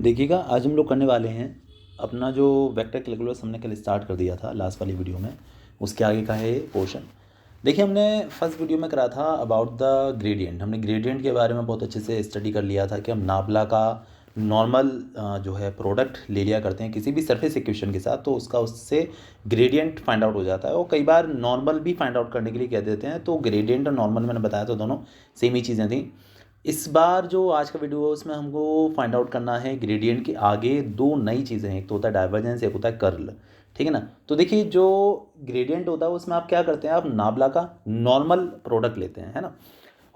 देखिएगा, आज हम लोग करने वाले हैं अपना जो वेक्टर कैलकुलस हमने कल स्टार्ट कर दिया था लास्ट वाली वीडियो में, उसके आगे का है ये पोर्शन। देखिए, हमने फर्स्ट वीडियो में करा था अबाउट द ग्रेडियंट। हमने ग्रेडियंट के बारे में बहुत अच्छे से स्टडी कर लिया था कि हम नाबला का नॉर्मल जो है प्रोडक्ट ले लिया करते हैं किसी भी सरफेस इक्वेशन के साथ, तो उसका उससे ग्रेडियंट फाइंड आउट हो जाता है। और कई बार नॉर्मल भी फाइंड आउट करने के लिए कह देते हैं। तो ग्रेडियंट और नॉर्मल मैंने बताया था, दोनों सेम ही चीज़ें थी। इस बार जो आज का वीडियो है उसमें हमको फाइंड आउट करना है ग्रेडियंट के आगे दो नई चीज़ें हैं। एक तो होता है डाइवर्जेंस, एक होता है कर्ल। ठीक है ना। तो देखिए, जो ग्रेडियंट होता है उसमें आप क्या करते हैं, आप नाबला का नॉर्मल प्रोडक्ट लेते हैं, है ना।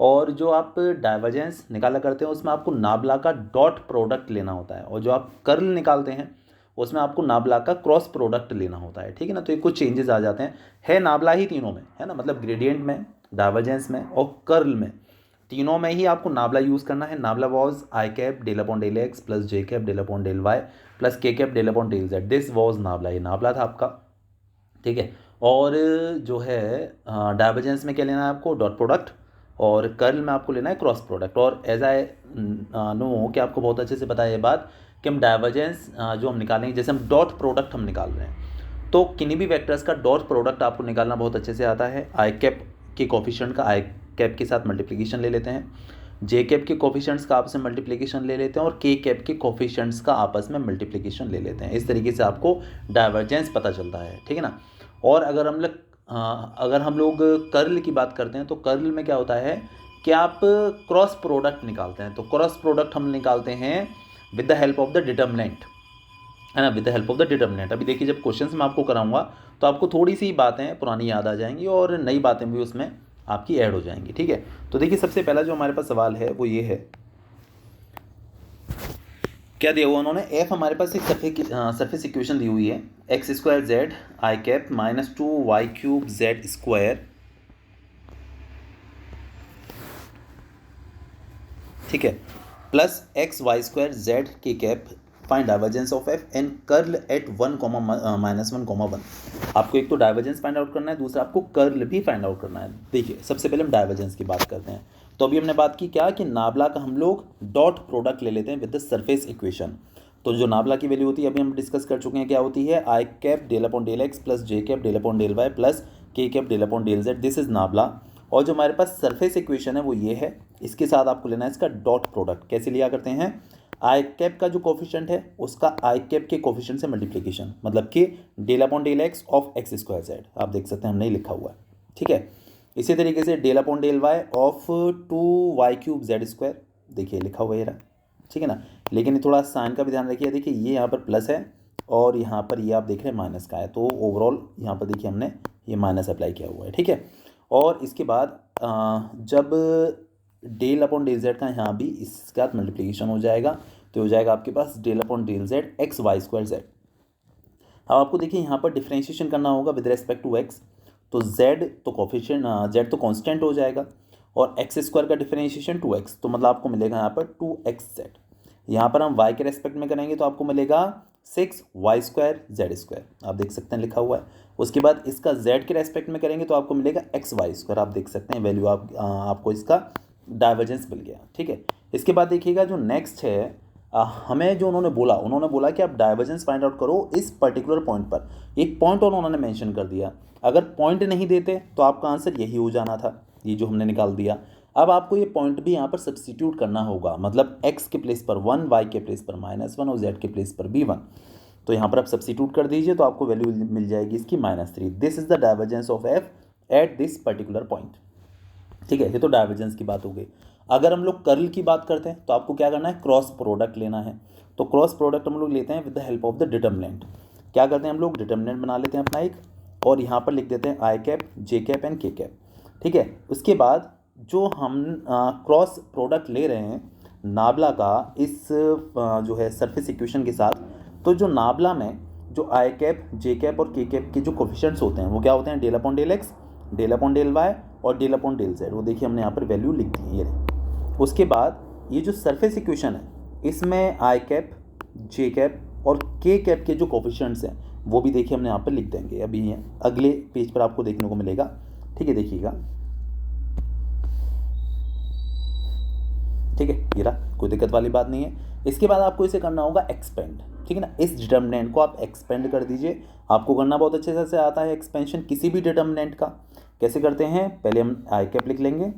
और जो आप डाइवर्जेंस निकाला करते हैं उसमें आपको नाबला का डॉट प्रोडक्ट लेना होता है। और जो आप कर्ल निकालते हैं उसमें आपको नाबला का क्रॉस प्रोडक्ट लेना होता है। ठीक है ना। तो ये कुछ चेंजेस आ जाते हैं। है नाबला ही तीनों में, है ना, मतलब ग्रेडियंट में, डाइवर्जेंस में और कर्ल में, तीनों में ही आपको नाबला यूज़ करना है। Nabla was I cap del upon del x plus J cap del upon del Y plus के cap del upon del Z. This was nabla, ये नाबला था आपका। ठीक है। और जो है डाइवर्जेंस में क्या लेना है आपको, डॉट प्रोडक्ट। और कर्ल में आपको लेना है क्रॉस प्रोडक्ट। और एज आई नो कि आपको बहुत अच्छे से पता है ये बात कि हम डाइवर्जेंस जो हम निकालेंगे, जैसे हम डॉट प्रोडक्ट हम निकाल रहे हैं, तो किन्हीं भी वेक्टर्स का डॉट प्रोडक्ट आपको निकालना बहुत अच्छे से आता है। आई कैप के कोफिशिएंट का आई कैप के साथ मल्टीप्लिकेशन ले लेते हैं, जे कैप के कोफिशिएंट्स का आपस में मल्टीप्लिकेशन ले लेते हैं और के कैप के कोफिशिएंट्स का आपस में मल्टीप्लिकेशन ले लेते हैं। इस तरीके से आपको डाइवर्जेंस पता चलता है। ठीक है ना। और अगर हम लोग कर्ल की बात करते हैं तो कर्ल में क्या होता है कि आप क्रॉस प्रोडक्ट निकालते हैं। तो क्रॉस प्रोडक्ट हम निकालते हैं with the help of the determinant, है ना, with the help of the determinant. अभी देखिए, जब क्वेश्चंस में आपको कराऊंगा तो आपको थोड़ी सी बातें पुरानी याद आ जाएंगी और नई बातें भी उसमें आपकी ऐड हो जाएंगी। ठीक है। तो देखिए, सबसे पहला जो हमारे पास सवाल है वो ये है, क्या दिया हुआ उन्होंने, एफ हमारे पास एक सरफेस इक्वेशन दी हुई है, x square Z I cap minus 2y³ Z square. ठीक है। Plus X Y square Z के cap, find divergence of F and curl at 1, -1, 1। आपको एक तो डाइवर्जेंस फाइंड आउट करना है, दूसरा आपको कर्ल भी फाइंड आउट करना है। देखिए, सबसे पहले हम डाइवर्जेंस की बात करते हैं। तो अभी हमने बात की क्या कि नाबला का हम लोग डॉट प्रोडक्ट ले लेते हैं विद द सरफेस इक्वेशन। तो जो नाबला की वैल्यू होती है अभी हम डिस्कस कर चुके हैं, क्या होती है, I cap del upon del x plus J cap del upon del Y plus के cap del upon del Z. This is nabla. और जो हमारे पास सरफेस इक्वेशन है वो ये है। इसके साथ आपको लेना है इसका डॉट प्रोडक्ट। कैसे लिया करते हैं, आई कैप का जो कोफिशिएंट है उसका आई कैप के कोफिशिएंट से मल्टीप्लिकेशन, मतलब कि del upon del x of x square z. आप देख सकते हैं हमने लिखा हुआ है। ठीक है। इसी तरीके से del upon del Y of 2y³ Z square, देखिए लिखा हुआ है रहा। ठीक है ना। लेकिन थोड़ा साइन का भी ध्यान रखिए। देखिए, ये यहाँ पर प्लस है और यहाँ पर ये आप देख रहे हैं माइनस का है, तो ओवरऑल यहाँ पर देखिए हमने ये माइनस अप्लाई किया हुआ है। ठीक है। और इसके बाद जब डेल अपॉन डेल जेड का यहाँ भी इसके साथ मल्टीप्लिकेशन हो जाएगा तो हो जाएगा आपके पास del upon del Z X Y square Z. अब आपको देखिए यहाँ पर डिफ्रेंशिएशन करना होगा विद रेस्पेक्ट टू एक्स। तो जेड तो कोफिशिएंट, जेड तो कांस्टेंट हो जाएगा और एक्स स्क्वायर का डिफ्रेंशिएशन 2x, तो मतलब आपको मिलेगा यहाँ पर 2xz। यहाँ पर हम y के रेस्पेक्ट में करेंगे तो आपको मिलेगा 6y² जेड स्क्वायर। आप देख सकते हैं लिखा हुआ है। उसके बाद इसका z के रेस्पेक्ट में करेंगे तो आपको मिलेगा xy²। आप देख सकते हैं वैल्यू आपको इसका डाइवर्जेंस मिल गया। ठीक है। इसके बाद देखिएगा जो नेक्स्ट है, हमें जो उन्होंने बोला कि आप डाइवर्जेंस फाइंड आउट करो इस पर्टिकुलर पॉइंट पर। एक पॉइंट और उन्होंने मेंशन कर दिया। अगर पॉइंट नहीं देते तो आपका आंसर यही हो जाना था, ये जो हमने निकाल दिया। अब आपको ये पॉइंट भी यहाँ पर सब्स्टिट्यूट करना होगा, मतलब x के प्लेस पर 1, y के प्लेस पर -1 और z के प्लेस पर भी 1। तो यहाँ पर आप सब्स्टिट्यूट कर दीजिए तो आपको वैल्यू मिल जाएगी इसकी -3। This is the divergence of f at this particular point. ठीक है। ये तो डाइवर्जेंस की बात हो गई। अगर हम लोग कर्ल की बात करते हैं तो आपको क्या करना है, क्रॉस प्रोडक्ट लेना है। तो क्रॉस प्रोडक्ट हम लोग लेते हैं with the help of the determinant. क्या करते हैं हम लोग, डिटर्मिनेंट बना लेते हैं अपना एक, और यहाँ पर लिख देते हैं आई कैप जे कैप एंड के कैप। ठीक है। उसके बाद जो हम क्रॉस प्रोडक्ट ले रहे हैं नाबला का इस जो है सरफेस इक्वेशन के साथ, तो जो नाबला में जो आई कैप जे कैप और के कैप के जो कोफिशिएंट्स होते हैं वो क्या होते हैं, del upon del x, del upon del Y और डेल अपॉन डेल जेड। वो देखिए हमने यहाँ पर वैल्यू लिख दी है ये रही। उसके बाद ये जो सरफेस इक्वेशन है इसमें आई कैप जे कैप और के कैप के जो कोफिशिएंट्स हैं वो भी देखिए हमने यहाँ पर लिख देंगे। अभी अगले पेज पर आपको देखने को मिलेगा। ठीक है। देखिएगा, ठीक है, ये रहा, कोई दिक्कत वाली बात नहीं है। इसके बाद आपको इसे करना होगा एक्सपेंड, ठीक है ना। इस डिटर्मिनेंट को आप एक्सपेंड कर दीजिए। आपको करना बहुत अच्छे से आता है एक्सपेंशन किसी भी डिटर्मिनेंट का। कैसे करते हैं, पहले हम आई कैप लिख लेंगे,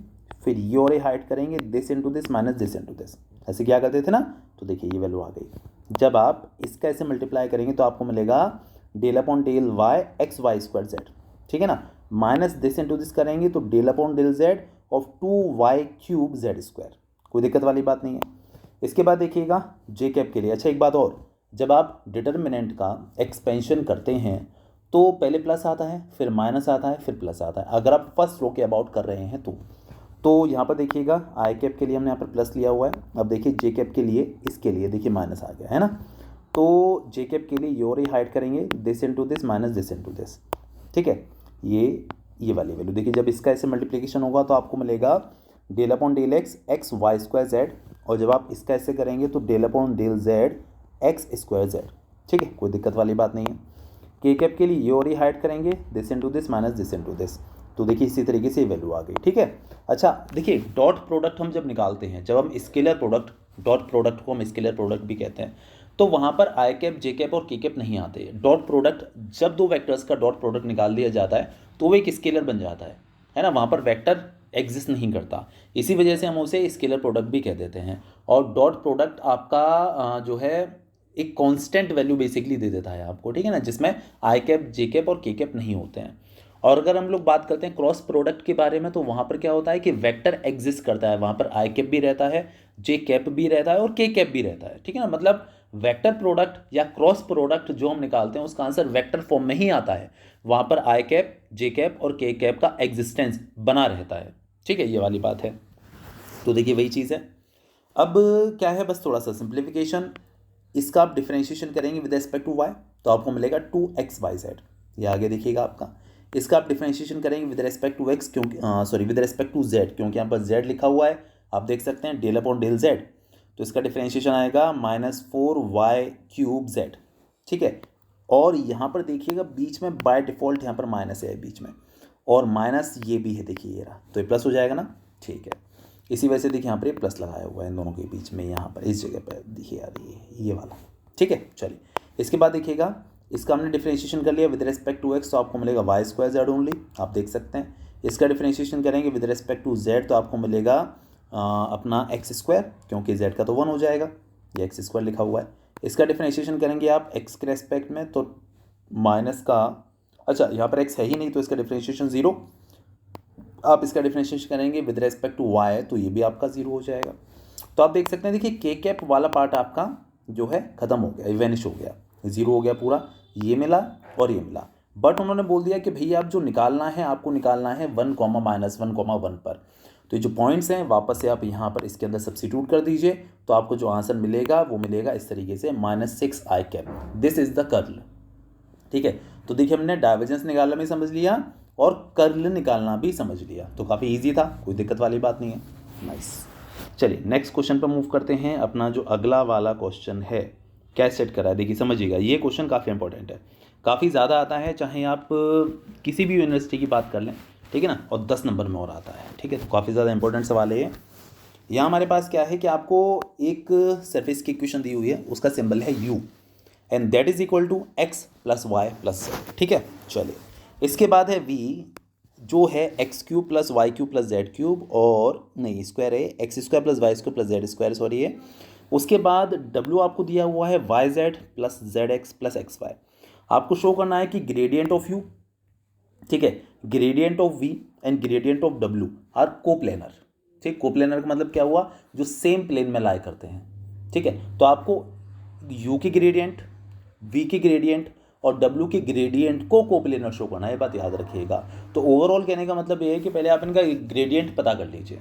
फिर ये और ये हाइड करेंगे, this into this minus this into this, ऐसे क्या करते थे ना। तो देखिए ये वैल्यू आ गई। जब आप इसका ऐसे मल्टीप्लाई करेंगे तो आपको मिलेगा del upon del y x Y square z, ठीक है ना। माइनस दिस इंटू दिस करेंगे तो del upon del Z of 2y cube z square, कोई दिक्कत वाली बात नहीं है। इसके बाद देखिएगा जे कैप के लिए। अच्छा एक बात और, जब आप डिटर्मिनेंट का एक्सपेंशन करते हैं तो पहले प्लस आता है, फिर माइनस आता है, फिर प्लस आता है, अगर आप फर्स्ट रो के अबाउट कर रहे हैं तो यहाँ पर देखिएगा आई कैप के लिए हमने यहाँ पर प्लस लिया हुआ है। अब देखिए जे कैप के लिए, इसके लिए देखिए माइनस आ गया है ना। तो जे कैप के लिए योर ही हाइड करेंगे, this into this minus this into this, ठीक है। ये वाली वैल्यू देखिए, जब इसका ऐसे मल्टीप्लिकेशन होगा तो आपको मिलेगा del upon del x x Y square z, और जब आप इसका ऐसे करेंगे तो del upon del Z x square z, ठीक है, कोई दिक्कत वाली बात नहीं है। के कैप के लिए ये और ही हाइड करेंगे, this into this minus this into this, तो देखिए इसी तरीके से वैल्यू आ गई, ठीक है। अच्छा देखिए डॉट प्रोडक्ट हम जब निकालते हैं, जब हम स्केलर प्रोडक्ट, डॉट प्रोडक्ट को हम स्केलर प्रोडक्ट भी कहते हैं, तो वहाँ पर आई कैप जे कैप और के कैप नहीं आते। डॉट प्रोडक्ट, जब दो वेक्टर्स का डॉट प्रोडक्ट निकाल दिया जाता है तो वो एक स्केलर बन जाता है ना, वहाँ पर वेक्टर एग्जिस्ट नहीं करता, इसी वजह से हम उसे स्केलर प्रोडक्ट भी कह देते हैं। और डॉट प्रोडक्ट आपका जो है एक कांस्टेंट वैल्यू बेसिकली दे देता है आपको, ठीक है ना, जिसमें आई कैप जे कैप और के कैप नहीं होते हैं। और अगर हम लोग बात करते हैं क्रॉस प्रोडक्ट के बारे में, तो वहाँ पर क्या होता है कि वेक्टर एग्जिस्ट करता है, वहाँ पर आई कैप भी रहता है, जे कैप भी रहता है और के कैप भी रहता है, ठीक है ना। मतलब वेक्टर प्रोडक्ट या क्रॉस प्रोडक्ट जो हम निकालते हैं उसका आंसर वेक्टर फॉर्म में ही आता है, वहाँ पर आई कैप जे कैप और के कैप का एग्जिस्टेंस बना रहता है, ठीक है, ये वाली बात है। तो देखिए वही चीज़ है। अब क्या है, बस थोड़ा सा सिंप्लीफिकेशन, इसका आप डिफरेंशिएशन करेंगे विद रिस्पेक्ट टू वाई तो आपको मिलेगा 2xyz, ये आगे देखिएगा आपका। इसका आप डिफरेंशिएशन करेंगे विद रिस्पेक्ट टू एक्स, क्योंकि sorry with respect to z, क्योंकि यहाँ पर जेड लिखा हुआ है, आप देख सकते हैं डेल अपॉन डेल जेड, तो इसका डिफरेंशिएशन आएगा -4y³ जेड, ठीक है। और यहाँ पर देखिएगा बीच में बाय डिफ़ॉल्ट यहाँ पर माइनस है बीच में, और माइनस ये भी है, देखिए ये रहा, तो ये प्लस हो जाएगा ना, ठीक है। इसी वजह से देखिए यहाँ पर ये प्लस लगाया हुआ है इन दोनों के बीच में, यहाँ पर इस जगह पर देखिए यार ये वाला, ठीक है। चलिए इसके बाद देखिएगा, इसका हमने डिफरेंशिएशन कर लिया विद रिस्पेक्ट टू एक्स, तो आपको मिलेगा वाई स्क्वायर जेड ओनली, आप देख सकते हैं। इसका डिफरेंशिएशन करेंगे विद रिस्पेक्ट टू जेड तो आपको मिलेगा अपना एक्स स्क्वायर, क्योंकि जेड का तो 1 हो जाएगा, ये एक्स स्क्वायर लिखा हुआ है। इसका डिफरेंशिएशन करेंगे आप एक्स के रेस्पेक्ट में तो माइनस का, अच्छा यहाँ पर एक्स है ही नहीं तो इसका डिफरेंशिएशन 0, आप इसका डिफरेंशिएशन करेंगे विद रेस्पेक्ट टू वाई तो ये भी आपका 0 हो जाएगा। तो आप देख सकते हैं, देखिए के कैप वाला पार्ट आपका जो है ख़त्म हो गया, वेनिश हो गया, 0 हो गया पूरा, ये मिला और ये मिला। बट उन्होंने बोल दिया कि भैया आप जो निकालना है आपको निकालना है 1, -1, 1 पर, तो ये जो पॉइंट्स हैं वापस से आप यहाँ पर इसके अंदर सब्स्टिट्यूट कर दीजिए, तो आपको जो आंसर मिलेगा वो मिलेगा इस तरीके से -6i cap, this is the curl, ठीक है। तो देखिए हमने डाइवर्जेंस निकालना भी समझ लिया और कर्ल निकालना भी समझ लिया, तो काफ़ी ईजी था, कोई दिक्कत वाली बात नहीं है। नाइस, चलिए नेक्स्ट क्वेश्चन पर मूव करते हैं। अपना जो अगला वाला क्वेश्चन है क्या सेट करा है, देखिए समझिएगा, ये क्वेश्चन काफ़ी इंपॉर्टेंट है, काफ़ी ज़्यादा आता है, चाहे आप किसी भी यूनिवर्सिटी की बात कर लें, ठीक है ना, और 10 नंबर में और आता है, ठीक है। तो काफ़ी ज़्यादा इंपॉर्टेंट सवाल है ये। यहाँ हमारे पास क्या है कि आपको एक सरफेस की इक्वेशन दी हुई है, उसका सिंबल है u and that is equal to x + y + z, ठीक है। चलिए इसके बाद है v जो है x³ + y³ + z³, और नहीं स्क्वायर है x² + y² + z², सॉरी है। उसके बाद w आपको दिया हुआ है yz + zx + xy, आपको शो करना है कि ग्रेडियंट ऑफ u, ठीक है, gradient of v and gradient of w are coplanar, ठीक। कोप्लेनर का मतलब क्या हुआ, जो सेम प्लेन में लाई करते हैं, ठीक है। तो आपको u की ग्रेडियंट, v की ग्रेडियंट और w की ग्रेडियंट को कोप्लेनर शो करना है, ये बात याद रखिएगा। तो ओवरऑल कहने का मतलब ये है कि पहले आप इनका ग्रेडियंट पता कर लीजिए,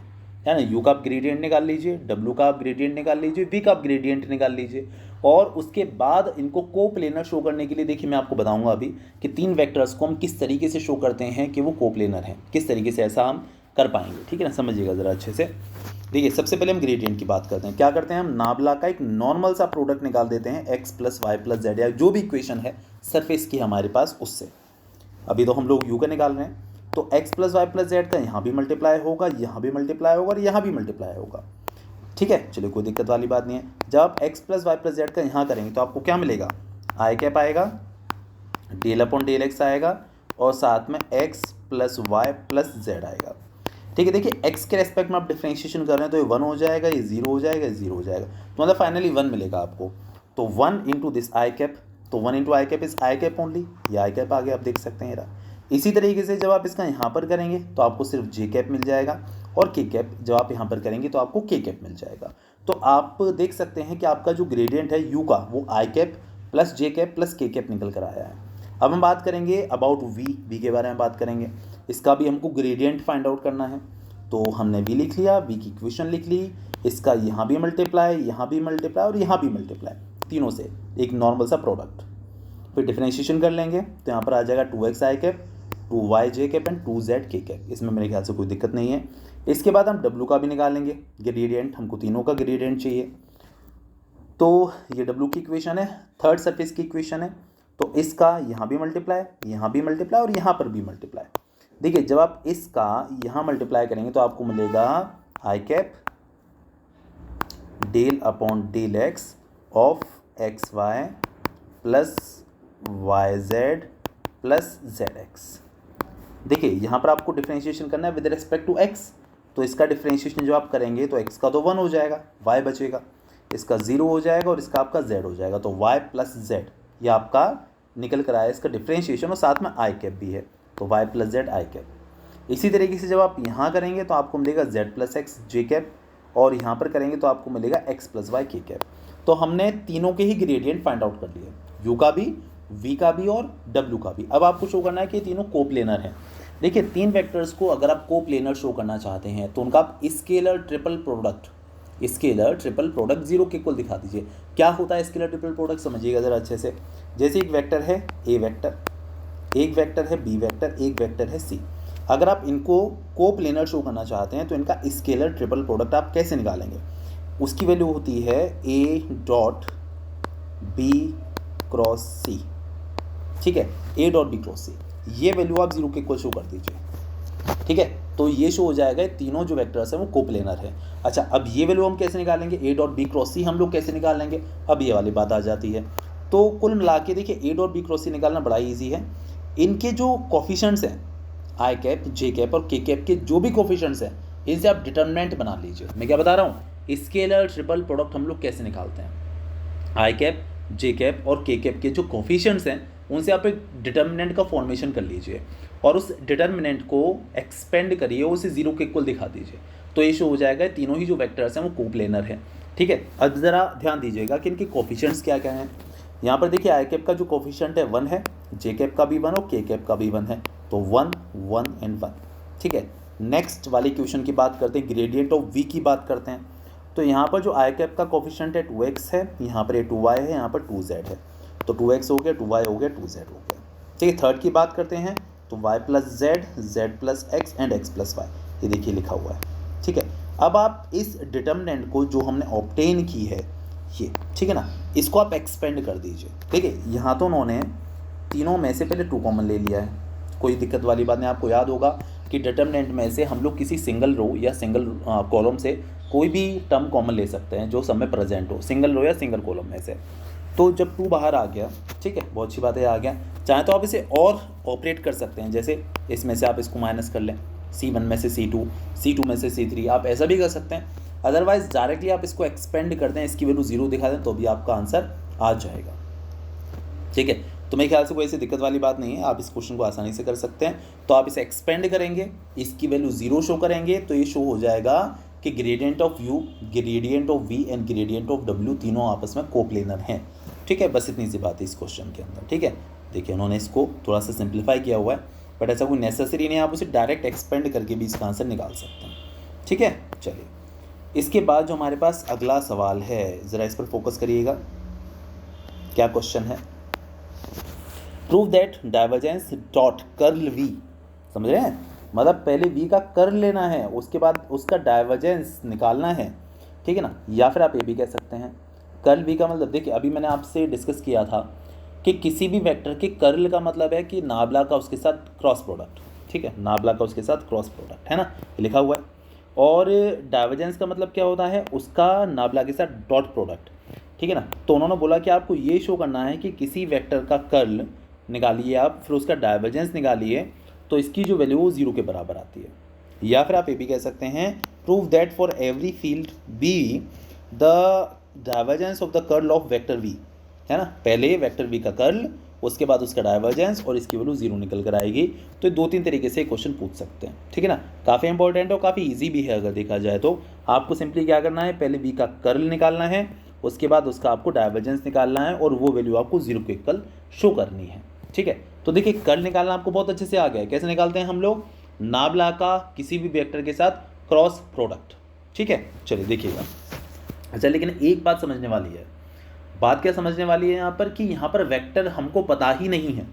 है ना, u का आप ग्रेडियंट निकाल लीजिए, w का आप ग्रेडियंट निकाल लीजिए, v का आप ग्रेडियंट निकाल लीजिए, और उसके बाद इनको कोप्लेनर शो करने के लिए देखिए मैं आपको बताऊंगा अभी कि 3 वेक्टर्स को हम किस तरीके से शो करते हैं कि वो कोप्लेनर हैं, किस तरीके से ऐसा हम कर पाएंगे, ठीक है ना, समझिएगा ज़रा अच्छे से। देखिए सबसे पहले हम ग्रेडियंट की बात करते हैं। क्या करते हैं, हम नाबला का एक नॉर्मल सा प्रोडक्ट निकाल देते हैं x + y + z, या जो भी इक्वेशन है सरफेस की हमारे पास उससे। अभी तो हम लोग u का निकाल रहे हैं, तो x + y + z का यहाँ भी मल्टीप्लाई होगा, यहाँ भी मल्टीप्लाई होगा और यहाँ भी मल्टीप्लाई होगा। ठीक है, चलिए कोई दिक्कत वाली बात नहीं है। जब आप x plus y plus z का यहाँ करेंगे तो आपको क्या मिलेगा, आई कैप आएगा, डेल अपॉन डेल एक्स आएगा और साथ में x plus y plus z आएगा। ठीक है, देखिए x के रेस्पेक्ट में आप डिफ्रेंशिएशन कर रहे हैं तो ये 1 हो जाएगा, ये 0 हो जाएगा, ये 0 हो जाएगा, तो मतलब फाइनली 1 मिलेगा आपको। तो 1 इंटू दिस आई कैप, तो 1 into I cap is I cap only, ये आई कैप आ गया, आप देख सकते हैं। इसी तरीके से जब आप इसका यहाँ पर करेंगे तो आपको सिर्फ जे कैप मिल जाएगा और के कैप जब आप यहाँ पर करेंगे तो आपको के कैप मिल जाएगा। तो आप देख सकते हैं कि आपका जो ग्रेडियंट है यू का वो आई कैप प्लस जे कैप प्लस के कैप निकल कर आया है। अब हम बात करेंगे अबाउट वी के बारे में बात करेंगे। इसका भी हमको ग्रेडियंट फाइंड आउट करना है, तो हमने वी लिख लिया, वी की इक्वेशन लिख ली, इसका यहाँ भी मल्टीप्लाई, यहाँ भी मल्टीप्लाई और यहाँ भी मल्टीप्लाई, तीनों से एक नॉर्मल सा प्रोडक्ट। फिर डिफरेंशिएशन कर लेंगे तो यहाँ पर आ जाएगा 2x I cap, 2y J cap and 2z के कैप। इसमें मेरे ख्याल से कोई दिक्कत नहीं है। इसके बाद हम w का भी निकालेंगे ग्रेडियंट, हमको तीनों का ग्रेडियंट चाहिए। तो ये w की इक्वेशन है, थर्ड सरफेस की इक्वेशन है, तो इसका यहाँ भी मल्टीप्लाई, यहाँ भी मल्टीप्लाई और यहाँ पर भी मल्टीप्लाई। देखिए जब आप इसका यहाँ मल्टीप्लाई करेंगे तो आपको मिलेगा आई cap del upon del x of X Y plus Y Z plus Z X. देखिए यहाँ पर आपको डिफरेंशिएशन करना है विद रिस्पेक्ट टू x, तो इसका डिफरेंशिएशन जो आप करेंगे तो x का तो 1 हो जाएगा, y बचेगा, इसका 0 हो जाएगा और इसका आपका z हो जाएगा, तो y प्लस जेड ये आपका निकल कर आया इसका डिफरेंशिएशन और साथ में आई कैप भी है, तो y plus Z I cap. इसी तरीके से जब आप यहाँ करेंगे तो आपको मिलेगा z प्लस एक्स जे कैप और यहाँ पर करेंगे तो आपको मिलेगा x प्लस वाई के कैप। तो हमने तीनों के ही ग्रेडियंट फाइंड आउट कर लिए, u का भी, v का भी और w का भी। अब आपको शो करना है कि तीनों कोप्लेनर हैं। देखिए तीन वेक्टर्स को अगर आप कोप्लेनर शो करना चाहते हैं तो उनका आप स्केलर ट्रिपल प्रोडक्ट जीरो के इक्वल दिखा दीजिए। क्या होता है स्केलर ट्रिपल प्रोडक्ट, समझिएगा ज़रा अच्छे से। जैसे एक वेक्टर है ए वेक्टर, एक वेक्टर है बी वेक्टर, एक वेक्टर है सी। अगर आप इनको कोप्लेनर शो करना चाहते हैं तो इनका स्केलर ट्रिपल प्रोडक्ट आप कैसे निकालेंगे, उसकी वैल्यू होती है ए डॉट बी क्रॉस सी। ठीक है, ए डॉट बी क्रॉस सी, ये वैल्यू आप जीरो के इक्वल शो कर दीजिए। ठीक है, तो ये शो हो जाएगा तीनों जो वेक्टर्स हैं वो कोप्लेनर है। अच्छा, अब ये वैल्यू हम कैसे निकालेंगे, ए डॉट बी क्रॉस सी हम लोग कैसे निकालेंगे, अब ये वाली बात आ जाती है। तो कुल मिला के देखिए ए डॉट बी क्रॉस सी निकालना बड़ा ईजी है। इनके जो कोफिशिएंट्स हैं आई कैप, जे कैप और के कैप के जो भी कोफिशिएंट्स हैं इनसे आप डिटर्मिनेंट बना लीजिए। मैं क्या बता रहा हूँ, स्केलर ट्रिपल प्रोडक्ट हम लोग कैसे निकालते हैं, आई कैप, जे कैप और के कैप के जो कोफिशिएंट्स हैं उनसे आप एक डिटर्मिनेंट का फॉर्मेशन कर लीजिए और उस डिटर्मिनेंट को एक्सपेंड करिए, उसे जीरो के इक्वल दिखा दीजिए, तो ये शो हो जाएगा तीनों ही जो वेक्टर्स हैं वो कोप्लेनर है। ठीक है, अब ज़रा ध्यान दीजिएगा कि इनके कोफिशिएंट्स क्या क्या हैं। यहाँ पर देखिए आई कैप का जो कोफिशिएंट है 1 है, जे कैप का भी 1 और के कैप का भी 1 है, तो 1 1 एंड 1। ठीक है, नेक्स्ट वाली क्वेश्चन की बात करते हैं, ग्रेडियंट ऑफ वी की बात करते हैं। तो यहाँ पर जो आई कैप का कोफिशिएंट है 2x है, यहाँ पर 2y है, यहाँ पर 2z है, तो 2x हो गया, 2y हो गया, 2z हो गया। ठीक है, थर्ड की बात करते हैं तो y plus z, z plus x and x plus y, ये देखिए लिखा हुआ है। ठीक है, अब आप इस डिटर्मिनेंट को जो हमने ऑब्टेन की है ये, ठीक है ना, इसको आप एक्सपेंड कर दीजिए। ठीक है, यहाँ तो उन्होंने तीनों में से पहले 2 कॉमन ले लिया है, कोई दिक्कत वाली बात नहीं। आपको याद होगा कि डिटर्मिनेंट में से हम लोग किसी सिंगल रो या सिंगल कॉलम से कोई भी टर्म कॉमन ले सकते हैं जो सब में प्रेजेंट हो, सिंगल रो या सिंगल कॉलम में से। तो जब 2 बाहर आ गया, ठीक है, बहुत अच्छी बात है, आ गया, चाहे तो आप इसे और ऑपरेट कर सकते हैं, जैसे इसमें से आप इसको माइनस कर लें, C1 में से C2, C2 में से C3, आप ऐसा भी कर सकते हैं। अदरवाइज डायरेक्टली आप इसको एक्सपेंड कर दें, इसकी वैल्यू 0 दिखा दें तो भी आपका आंसर आ जाएगा। ठीक है, तो मेरे ख्याल से कोई ऐसी दिक्कत वाली बात नहीं है, आप इस क्वेश्चन को आसानी से कर सकते हैं। तो आप इसे एक्सपेंड करेंगे, इसकी वैल्यू 0 शो करेंगे, तो ये शो हो जाएगा कि gradient of u, gradient of v and gradient of w तीनों आपस में कोप्लेनर हैं। ठीक है, बस इतनी सी बात है इस क्वेश्चन के अंदर। ठीक है, देखिए उन्होंने इसको थोड़ा सा सिंप्लीफाई किया हुआ है, बट ऐसा कोई नेसेसरी नहीं है, आप उसे डायरेक्ट एक्सपेंड करके भी इसका आंसर निकाल सकते हैं। ठीक है, चलिए इसके बाद जो हमारे पास अगला सवाल है, ज़रा इस पर फोकस करिएगा। क्या क्वेश्चन है, prove that divergence dot curl v, समझ रहे हैं, मतलब पहले v का कर्ल लेना है, उसके बाद उसका डाइवर्जेंस निकालना है। ठीक है ना, या फिर आप ये भी कह सकते हैं कर्ल v का मतलब, देखिए अभी मैंने आपसे डिस्कस किया था कि किसी भी वेक्टर के कर्ल का मतलब है कि नाबला का उसके साथ क्रॉस प्रोडक्ट। ठीक है, नाबला का उसके साथ क्रॉस प्रोडक्ट है ना, लिखा हुआ है। और डाइवर्जेंस का मतलब क्या होता है, उसका नाबला के साथ डॉट प्रोडक्ट, ठीक है ना। तो उन्होंने बोला कि आपको ये शो करना है कि किसी वेक्टर का कर्ल निकालिए आप, फिर उसका डाइवर्जेंस निकालिए, तो इसकी जो वैल्यू वो 0 के बराबर आती है। या फिर आप ये भी कह सकते हैं, prove that for every field be the divergence of the curl of vector v, है ना। पहले वेक्टर वी का कर्ल, उसके बाद उसका डाइवर्जेंस, और इसकी वैल्यू 0 निकल कर आएगी। तो 2-3 तरीके से क्वेश्चन पूछ सकते हैं, ठीक है ना। काफ़ी इंपॉर्टेंट और काफ़ी ईजी भी है अगर देखा जाए तो। आपको सिंपली क्या करना है, पहले वी का कर्ल निकालना है, उसके बाद उसका आपको डाइवर्जेंस निकालना है, और वो वैल्यू आपको 0 के इक्वल शो करनी है, ठीक है। तो देखिए कर्ल निकालना आपको बहुत अच्छे से आ गया है। कैसे निकालते हैं हम लोग, नाबला का किसी भी वेक्टर के साथ क्रॉस प्रोडक्ट, ठीक है। चलिए देखिएगा। अच्छा, लेकिन एक बात समझने वाली है। बात क्या समझने वाली है यहाँ पर, कि यहाँ पर वेक्टर हमको पता ही नहीं है।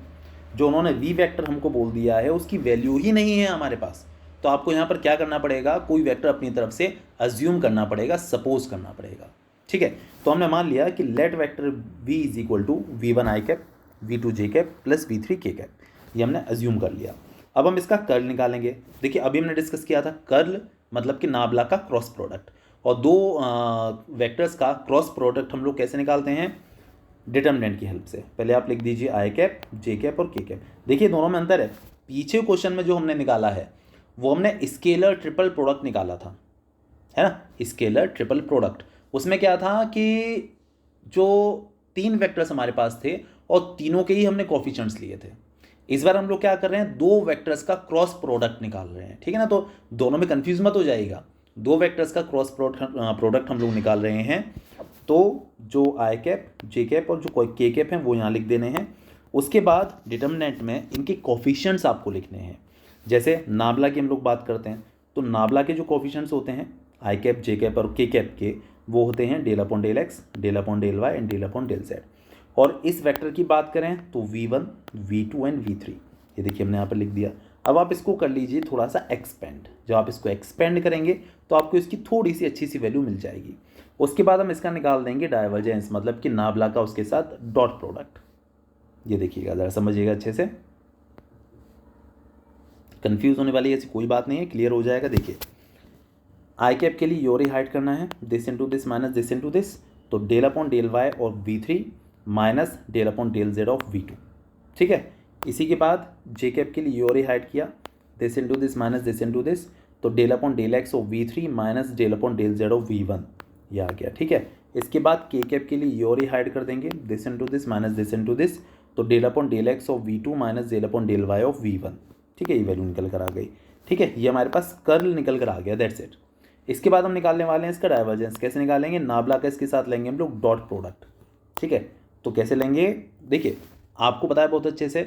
जो उन्होंने वी वेक्टर हमको बोल दिया है उसकी वैल्यू ही नहीं है हमारे पास। तो आपको यहाँ पर क्या करना पड़ेगा, कोई वेक्टर अपनी तरफ से अज्यूम करना पड़ेगा, सपोज करना पड़ेगा, ठीक है। तो हमने मान लिया कि let vector v is equal to v1 i cap, v2 j cap plus v3 k cap, ये हमने अज्यूम कर लिया। अब हम इसका कर्ल निकालेंगे। देखिए अभी हमने डिस्कस किया था कर्ल मतलब कि नाबला का क्रॉस प्रोडक्ट, और दो वेक्टर्स का क्रॉस प्रोडक्ट हम लोग कैसे निकालते हैं, डिटर्मिनेंट की हेल्प से। पहले आप लिख दीजिए आई कैप, जे कैप और के कैप। देखिए दोनों में अंतर है। पीछे क्वेश्चन में जो हमने निकाला है वो हमने स्केलर ट्रिपल प्रोडक्ट निकाला था, है ना, स्केलर ट्रिपल प्रोडक्ट। उसमें क्या था कि जो 3 वेक्टर्स हमारे पास थे और तीनों के ही हमने कोफिशिएंट्स लिए थे। इस बार हम लोग क्या कर रहे हैं, 2 वेक्टर्स का क्रॉस प्रोडक्ट निकाल रहे हैं, ठीक है ना। तो दोनों में कंफ्यूज मत हो जाएगा, 2 वेक्टर्स का क्रॉस प्रोडक्ट हम लोग निकाल रहे हैं। तो जो आई कैप, जे कैप और जो के कैप हैं वो यहाँ लिख देने हैं। उसके बाद डिटर्मिनेंट में इनके कोफिशिएंट्स आपको लिखने हैं। जैसे नाबला की हम लोग बात करते हैं, तो नाबला के जो कोफिशिएंट्स होते हैं आई कैप, जे कैप और के कैप के, वो होते हैं del upon del x, del upon del y and del upon del z. और इस वेक्टर की बात करें तो v1, v2 एंड v3, ये देखिए हमने यहाँ पर लिख दिया। अब आप इसको कर लीजिए थोड़ा सा एक्सपेंड। जब आप इसको एक्सपेंड करेंगे तो आपको इसकी थोड़ी सी अच्छी सी वैल्यू मिल जाएगी। उसके बाद हम इसका निकाल देंगे डाइवर्जेंस, मतलब कि नाबला का उसके साथ डॉट प्रोडक्ट। ये देखिएगा, ज़रा समझिएगा अच्छे से, कंफ्यूज होने वाली ऐसी कोई बात नहीं है, क्लियर हो जाएगा। देखिए आई कैप के लिए योरी हाइड करना है, this into this minus this into this, तो डेल अपॉन डेल वाई और v3 minus del upon del Z of v2, ठीक है। इसी के बाद जे कैप के लिए योरी हाइड किया, this into this minus this into this, तो del upon del x of v3 minus del upon del Z of v1, ये आ गया, ठीक है। इसके बाद के कैप के लिए योरी हाइड कर देंगे, this into this minus this into this, तो del upon del x of v2 minus del upon del Y of v1, ठीक है। ये वैल्यू निकल कर आ गई, ठीक है। ये हमारे पास कर्ल निकल कर आ गया, दैट्स इट। इसके बाद हम निकालने वाले हैं इसका डाइवर्जेंस। कैसे निकालेंगे, नाबला का इसके साथ लेंगे हम लोग डॉट प्रोडक्ट, ठीक है। तो कैसे लेंगे, देखिए आपको पता है बहुत अच्छे से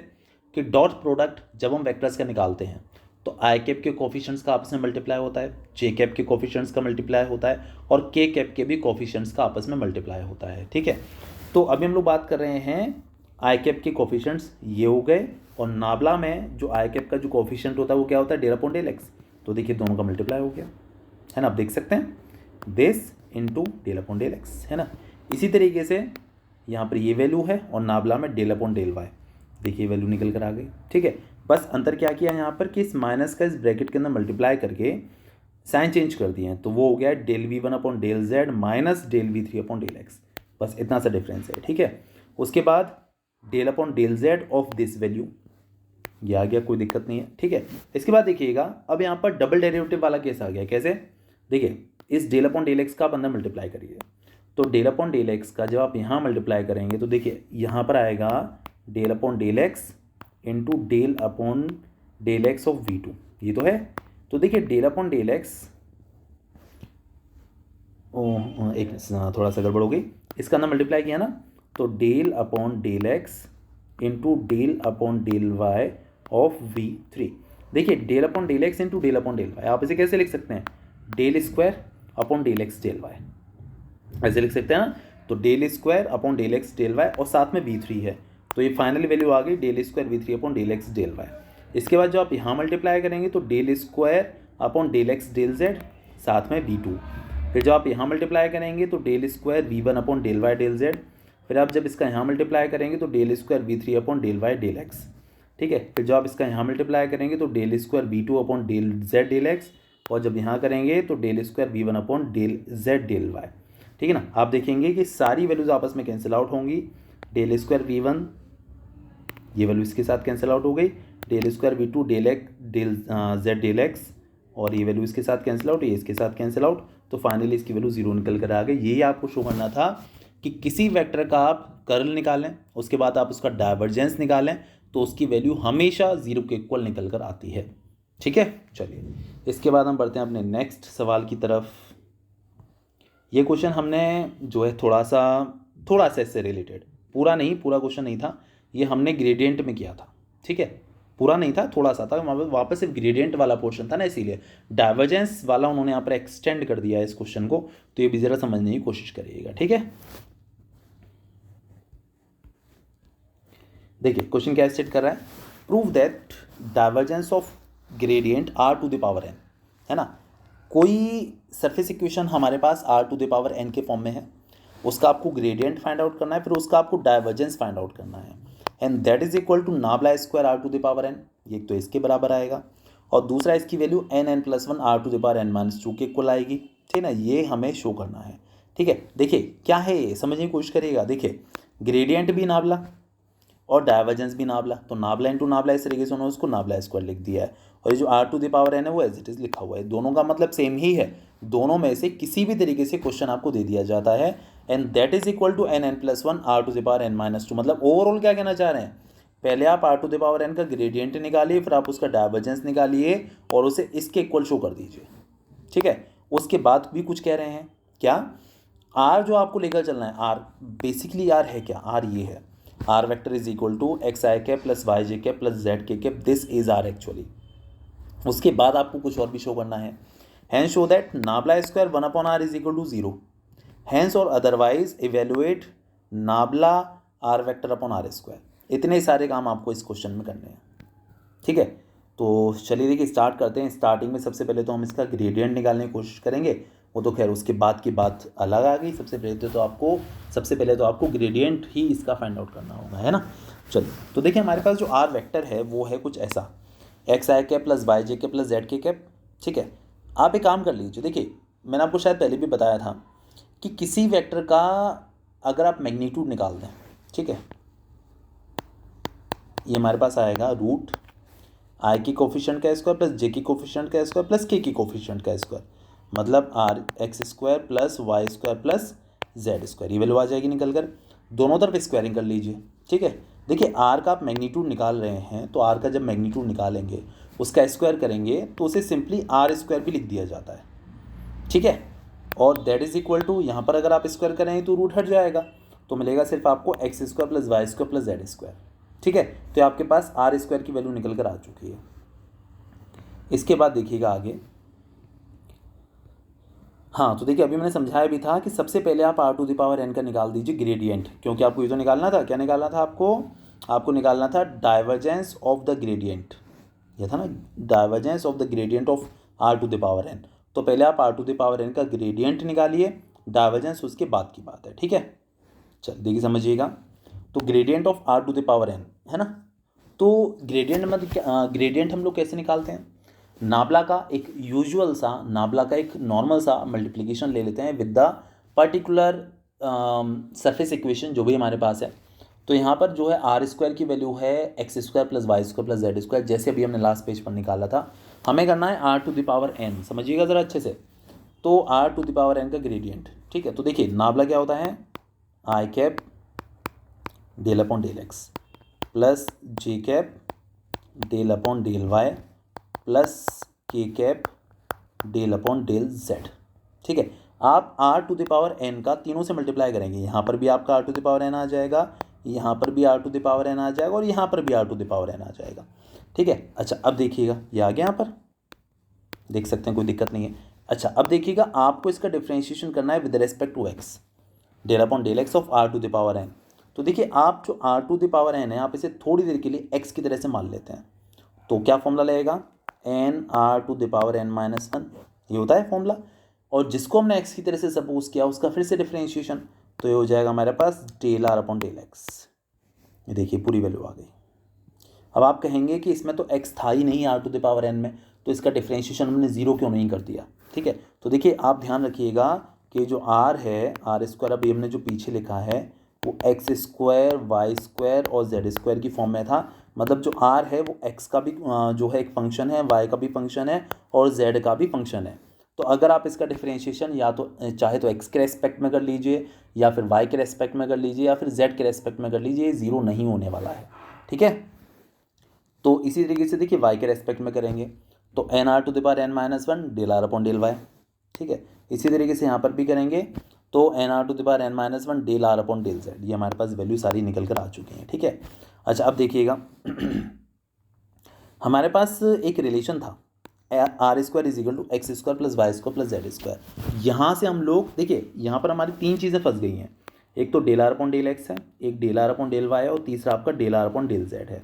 कि डॉट प्रोडक्ट जब हम वेक्टर्स का निकालते हैं तो आई कैप के कोफिशिएंट्स का आपस में मल्टीप्लाई होता है, जे कैप के कोफिशिएंट्स का मल्टीप्लाई होता है, और के कैप के भी कोफिशिएंट्स का आपस में मल्टीप्लाई होता है, ठीक है। तो अभी हम लोग बात कर रहे हैं आई कैप के कोफिशिएंट्स ये हो गए, और नाबला में जो आई कैप का जो कोफिशिएंट होता है वो क्या होता है, डेल अपॉन डेल एक्स। तो देखिए दोनों का मल्टीप्लाई हो गया, है ना। आप देख सकते हैं this into del upon del x, है ना। इसी तरीके से यहाँ पर ये वैल्यू है और नाबला में डेल अपॉन डेल वाई, देखिए वैल्यू निकल कर आ गई, ठीक है। बस अंतर क्या किया यहाँ पर कि इस माइनस का इस ब्रैकेट के अंदर मल्टीप्लाई करके साइन चेंज कर दिए हैं, तो वो हो गया del v1 upon del z minus del v3 upon del x. बस इतना सा डिफरेंस है, ठीक है। उसके बाद del upon del Z of this value, ये आ गया, कोई दिक्कत नहीं है, ठीक है। इसके बाद देखिएगा अब यहाँ पर डबल डेरिवेटिव वाला केस आ गया। कैसे, देखिए इस डेल अपॉन डेल एक्स का आप अंदर मल्टीप्लाई करिए, तो डेल अपॉन डेल एक्स का जब आप यहाँ मल्टीप्लाई करेंगे तो देखिए यहाँ पर आएगा del upon del x into del upon del x of v2, ये तो है। तो देखिए डेल अपॉन डेल एक्स, एक थोड़ा सा गड़बड़ हो गई, इसका अंदर मल्टीप्लाई किया ना, तो del upon del x into del upon del Y of v3। देखिए del upon del x into del upon del y, आप इसे कैसे लिख सकते हैं, del square upon del x del y, ऐसे लिख सकते हैं ना। तो del square upon del x del Y और साथ में v3 है, तो ये फाइनल वैल्यू आ गई del square v3 upon del x del y. इसके बाद जो आप यहाँ मल्टीप्लाई करेंगे तो del square upon del x del z साथ में v2, फिर जब आप यहाँ मल्टीप्लाई करेंगे तो del square v1 upon del y del z, फिर आप जब इसका यहाँ मल्टीप्लाई करेंगे तो del square v3 upon del y del x, ठीक है। फिर जब आप इसका यहाँ मल्टीप्लाई करेंगे तो del square v2 upon del z del x, और जब यहाँ करेंगे तो del square v one upon del z del y, ठीक है ना। आप देखेंगे कि सारी वैल्यूज आपस में कैंसिल आउट होंगी, डेल स्क्वायर वी वन ये वैल्यू इसके साथ कैंसिल आउट हो गई, del square v two del x del z del x, और ये वैल्यू इसके साथ कैंसिल आउट, ये इसके साथ कैंसिल आउट, तो फाइनली इसकी वैल्यू जीरो निकल कर आ गई। यही आपको शो करना था कि किसी वेक्टर का आप कर्ल निकालें, उसके बाद आप उसका डाइवर्जेंस निकालें, तो उसकी वैल्यू हमेशा जीरो के इक्वल निकल कर आती है, ठीक है। चलिए इसके बाद हम बढ़ते हैं अपने नेक्स्ट सवाल की तरफ। ये क्वेश्चन हमने जो है थोड़ा सा इससे रिलेटेड, पूरा नहीं, पूरा क्वेश्चन नहीं था, ये हमने ग्रेडियंट में किया था, ठीक है। पूरा नहीं था, थोड़ा सा था, वापस सिर्फ ग्रेडियंट वाला पोर्शन था ना, इसीलिए डाइवर्जेंस वाला उन्होंने यहाँ पर एक्सटेंड कर दिया है इस क्वेश्चन को, तो ये भी जरा समझने की कोशिश करिएगा, ठीक है। देखिए क्वेश्चन क्या स्टेट कर रहा है, prove that divergence of gradient R to the power N, है ना। कोई सरफेस इक्वेशन हमारे पास R to the power N के फॉर्म में है, उसका आपको ग्रेडियंट फाइंड आउट करना है, फिर उसका आपको डाइवर्जेंस फाइंड आउट करना है, and that is equal to nabla square are to the power N, ये तो इसके बराबर आएगा, और दूसरा इसकी value N N plus one are to the power N minus two के इक्वल आएगी, ठीक है ना। ये हमें शो करना है, ठीक है। देखिए क्या है ये, समझने की कोशिश करिएगा। देखिए ग्रेडियंट भी नाबला और डाइवर्जेंस भी नाबला, तो नाबला इंटू नाबला इस तरीके से उन्होंने उसको नाबला स्क्वायर लिख दिया है, और ये जो r to the power N है वो एज इट इज लिखा हुआ है। दोनों का मतलब सेम ही है, दोनों में से किसी भी तरीके से क्वेश्चन आपको दे दिया जाता है, and that is equal to n N plus one are to the power N minus two. मतलब ओवरऑल क्या कहना चाह रहे हैं, पहले आप are to the power N का ग्रेडियंट निकालिए, फिर आप उसका डाइवर्जेंस निकालिए और उसे इसके इक्वल शो कर दीजिए, ठीक है। उसके बाद भी कुछ कह रहे हैं, क्या आर जो आपको लेकर चलना है, आर बेसिकली आर है क्या, आर ये है, R vector is equal to X I cap plus Y J cap plus Z के cap, this is R actually. उसके बाद आपको कुछ और भी शो करना है, hence show that nabla square one upon are is equal to zero, hence और otherwise evaluate nabla R vector upon R square. इतने सारे काम आपको इस क्वेश्चन में करने हैं, ठीक है। तो चलिए देखिए स्टार्ट करते हैं। स्टार्टिंग में सबसे पहले तो हम इसका ग्रेडियंट निकालने की कोशिश करेंगे, वो तो खैर उसके बाद की बात अलग आ गई। सबसे पहले तो आपको ग्रेडियंट ही इसका फाइंड आउट करना होगा, है ना। चलिए तो देखिए हमारे पास जो आर वेक्टर है वो है कुछ ऐसा, एक्स आई कैप प्लस वाई जे कैप प्लस जेड के कैप, ठीक है। आप एक काम कर लीजिए, देखिए मैंने आपको शायद पहले भी बताया था कि किसी वेक्टर का अगर आप मैग्नीट्यूड निकाल दें, ठीक है, ये हमारे पास आएगा रूट आई की कोफिशिएंट का स्क्वायर प्लस जे की कोफिशिएंट का स्क्वायर प्लस के की कोफिशिएंट का स्क्वायर, मतलब r x square plus y square plus z square, ये वैल्यू आ जाएगी निकल कर। दोनों तरफ स्क्वायरिंग कर लीजिए, ठीक है। देखिए आर का आप मैग्नीट्यूड निकाल रहे हैं, तो आर का जब मैग्नीट्यूड निकालेंगे उसका स्क्वायर करेंगे तो उसे सिंपली आर स्क्वायर भी लिख दिया जाता है, ठीक है। और दैट इज इक्वल टू, यहाँ पर अगर आप स्क्वायर करेंगे तो रूट हट जाएगा, तो मिलेगा सिर्फ आपको x square plus y square plus z square, ठीक है। तो आपके पास आर स्क्वायर की वैल्यू निकल कर आ चुकी है। इसके बाद देखिएगा आगे, हाँ तो देखिए अभी मैंने समझाया भी था कि सबसे पहले आप are to the power N का निकाल दीजिए ग्रेडियंट, क्योंकि आपको ये तो निकालना था, क्या निकालना था आपको निकालना था डाइवर्जेंस ऑफ द ग्रेडियंट, ये था ना, divergence of the gradient of are to the power n. तो पहले आप are to the power N का ग्रेडियंट निकालिए, डाइवर्जेंस उसके बाद की बात है, ठीक है। चल देखिए समझिएगा, तो gradient of are to the power N, है ना। तो ग्रेडियंट मतलब क्या, ग्रेडियंट हम लोग कैसे निकालते हैं, नाबला का एक यूजुअल सा, नाबला का एक नॉर्मल सा मल्टीप्लिकेशन ले लेते हैं with the particular surface equation जो भी हमारे पास है। तो यहाँ पर जो है आर स्क्वायर की वैल्यू है x square plus y square plus z square, जैसे अभी हमने लास्ट पेज पर निकाला था। हमें करना है R to the power N, समझिएगा ज़रा अच्छे से। तो are to the power N का ग्रेडियंट, ठीक है। तो देखिए नाबला क्या होता है, I cap del upon del x plus J cap del upon del Y plus के cap del upon del Z, ठीक है। आप are to the power N का तीनों से मल्टीप्लाई करेंगे, यहाँ पर भी आपका R to the power N आ जाएगा, यहाँ पर भी are to the power N आ जाएगा, और यहाँ पर भी are to the power N आ जाएगा, ठीक है। अच्छा अब देखिएगा ये आ गया, यहाँ पर देख सकते हैं, कोई दिक्कत नहीं है। अच्छा अब देखिएगा आपको इसका डिफ्रेंशिएशन करना है with respect to x, del upon del x of are to the power n. तो देखिए आप जो r to the power N है आप इसे थोड़ी देर के लिए एक्स की तरह से मान लेते हैं, तो क्या फॉर्मूला लगेगा, n are to the power N minus one, ये होता है फॉर्मूला। और जिसको हमने एक्स की तरह से सपोज किया उसका फिर से डिफरेंशिएशन, तो ये हो जाएगा हमारे पास del are upon del x. ये देखिए पूरी वैल्यू आ गई। अब आप कहेंगे कि इसमें तो एक्स था ही नहीं r to the power n में, तो इसका डिफ्रेंशिएशन हमने ज़ीरो क्यों नहीं कर दिया। ठीक है, तो देखिए आप ध्यान रखिएगा कि जो आर है, आर स्क्वायर अभी हमने जो पीछे लिखा है वो एक्स स्क्वायर वाई स्क्वायर और जेड स्क्वायर की फॉर्म में था। मतलब जो आर है वो एक्स का भी जो है एक फंक्शन है, वाई का भी फंक्शन है और जेड का भी फंक्शन है। तो अगर आप इसका डिफरेंशिएशन या तो चाहे तो एक्स के रेस्पेक्ट में कर लीजिए या फिर वाई के रेस्पेक्ट में कर लीजिए या फिर जेड के रेस्पेक्ट में कर लीजिए, ज़ीरो नहीं होने वाला है। ठीक है, तो इसी तरीके से देखिए वाई के रेस्पेक्ट में करेंगे तो N R to the power N minus one del are upon del y. ठीक है, इसी तरीके से यहाँ पर भी करेंगे तो N R to the power N minus one del are upon del z. ये हमारे पास वैल्यू सारी निकल कर आ चुकी हैं। ठीक है, अच्छा अब देखिएगा हमारे पास एक रिलेशन था r square is equal to x square plus y square plus z square. यहाँ से हम लोग देखिए यहाँ पर हमारी तीन चीज़ें फंस गई हैं। एक तो del are upon del x है, एक del are upon del y है और तीसरा आपका del are upon del z है।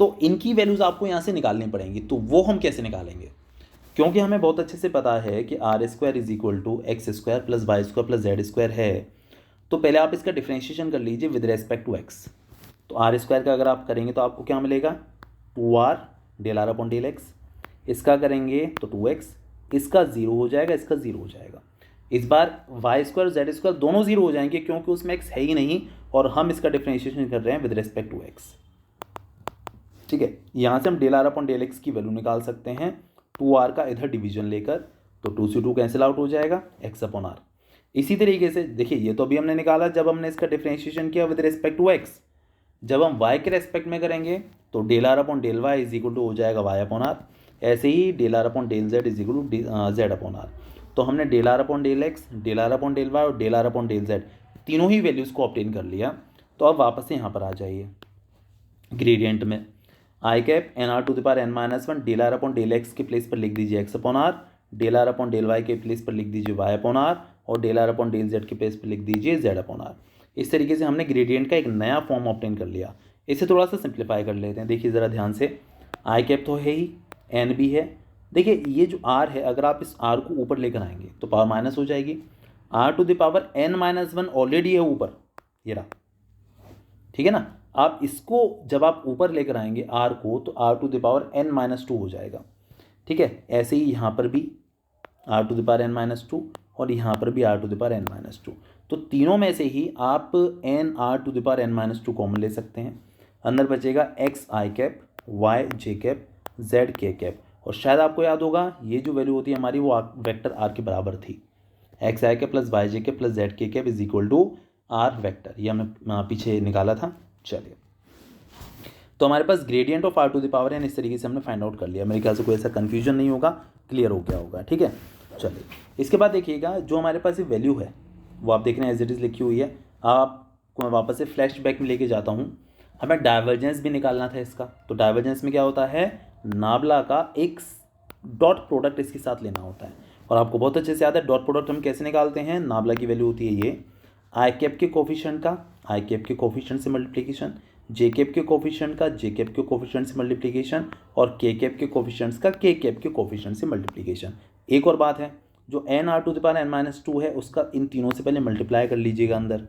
तो इनकी वैल्यूज़ आपको यहाँ से निकालनी पड़ेंगी। तो वो हम कैसे निकालेंगे, क्योंकि हमें बहुत अच्छे से पता है कि r square is equal to x square plus y square plus z square है। तो पहले आप इसका डिफ्रेंशिएशन कर लीजिए विद रेस्पेक्ट टू एक्स। तो आर स्क्वायर का अगर आप करेंगे तो आपको क्या मिलेगा, two r del are upon del x. इसका करेंगे तो टू एक्स, इसका ज़ीरो हो जाएगा, इसका ज़ीरो हो जाएगा। इस बार वाई स्क्वायर जेड स्क्वायर दोनों ज़ीरो हो जाएंगे क्योंकि उसमें एक्स है ही नहीं और हम इसका डिफ्रेंशिएशन कर रहे हैं विद रेस्पेक्ट टू एक्स। ठीक है, यहाँ से हम del are upon del x की वैल्यू निकाल सकते हैं टू आर का इधर डिवीजन लेकर, तो टू से टू कैंसिल आउट हो जाएगा, एक्स अपॉन आर। इसी तरीके से देखिए ये तो अभी हमने निकाला जब हमने इसका डिफ्रेंशिएशन किया विद रेस्पेक्ट टू एक्स। जब हम y के रेस्पेक्ट में करेंगे तो del are upon del Y is equal to हो जाएगा y अपॉन आर। ऐसे ही del are upon del Z is equal to Z upon are. तो हमने del are upon del x, del are upon del Y और del are upon del Z तीनों ही values को ऑब्टेन कर लिया। तो अब वापस से यहाँ पर आ जाइए ग्रेडियंट में, I cap N are to the power N minus one del are upon del X के प्लेस पर लिख दीजिए X upon are, del are upon del Y के प्लेस पर लिख दीजिए वाई अपॉन आर और del are upon del Z के प्लेस पर लिख दीजिए जेड अपॉन आर। इस तरीके से हमने ग्रेडियंट का एक नया फॉर्म ऑब्टेन कर लिया। इसे थोड़ा सा सिंप्लीफाई कर लेते हैं। देखिए ज़रा ध्यान से, आई कैप तो है ही, एन भी है। देखिए ये जो आर है अगर आप इस आर को ऊपर लेकर आएंगे तो पावर माइनस हो जाएगी। R to the power N minus one already है ऊपर, ये रहा। ठीक है ना, आप इसको जब आप ऊपर लेकर आएंगे आर को तो are to the power N minus two हो जाएगा। ठीक है, ऐसे ही यहाँ पर भी are to the power N minus two और यहाँ पर भी are to the power N minus two. तो तीनों में से ही आप n are to the power N minus two common ले सकते हैं। अंदर बचेगा एक्स आई कैप, वाई जे कैप, जेड के कैप। और शायद आपको याद होगा ये जो वैल्यू होती है हमारी वो वेक्टर आर के बराबर थी। एक्स आई कैप प्लस वाई जे कैप प्लस जेड के cap is equal to R vector, ये हमने पीछे निकाला था। चलिए, तो हमारे पास gradient of are to the power N इस तरीके से हमने फाइंड आउट कर लिया। मेरे ख्याल से कोई ऐसा कन्फ्यूजन नहीं होगा, क्लियर हो गया होगा। ठीक है, चलिए इसके बाद देखिएगा जो हमारे पास ये वैल्यू है वो आप देख रहे हैं एज इट इज़ लिखी हुई है। आपको मैं वापस से फ्लैश बैक में लेके जाता हूँ। हमें डाइवर्जेंस भी निकालना था इसका। तो डाइवर्जेंस में क्या होता है, नाबला का एक डॉट प्रोडक्ट इसके साथ लेना होता है। और आपको बहुत अच्छे से याद है डॉट प्रोडक्ट हम कैसे निकालते हैं। नाबला की वैल्यू होती है ये आई कैप के कोफिशिएंट का आई कैप के कोफिशिएंट से मल्टीप्लिकेशन, जे कैप के कोफिशिएंट का जे कैप के कोफिशिएंट से मल्टीप्लिकेशन और के कैप के कोफिशिएंट्स का के कैप के कोफिशिएंट से मल्टीप्लिकेशन। एक और बात है, जो n are to the power N minus two है उसका इन तीनों से पहले मल्टीप्लाई कर लीजिएगा अंदर।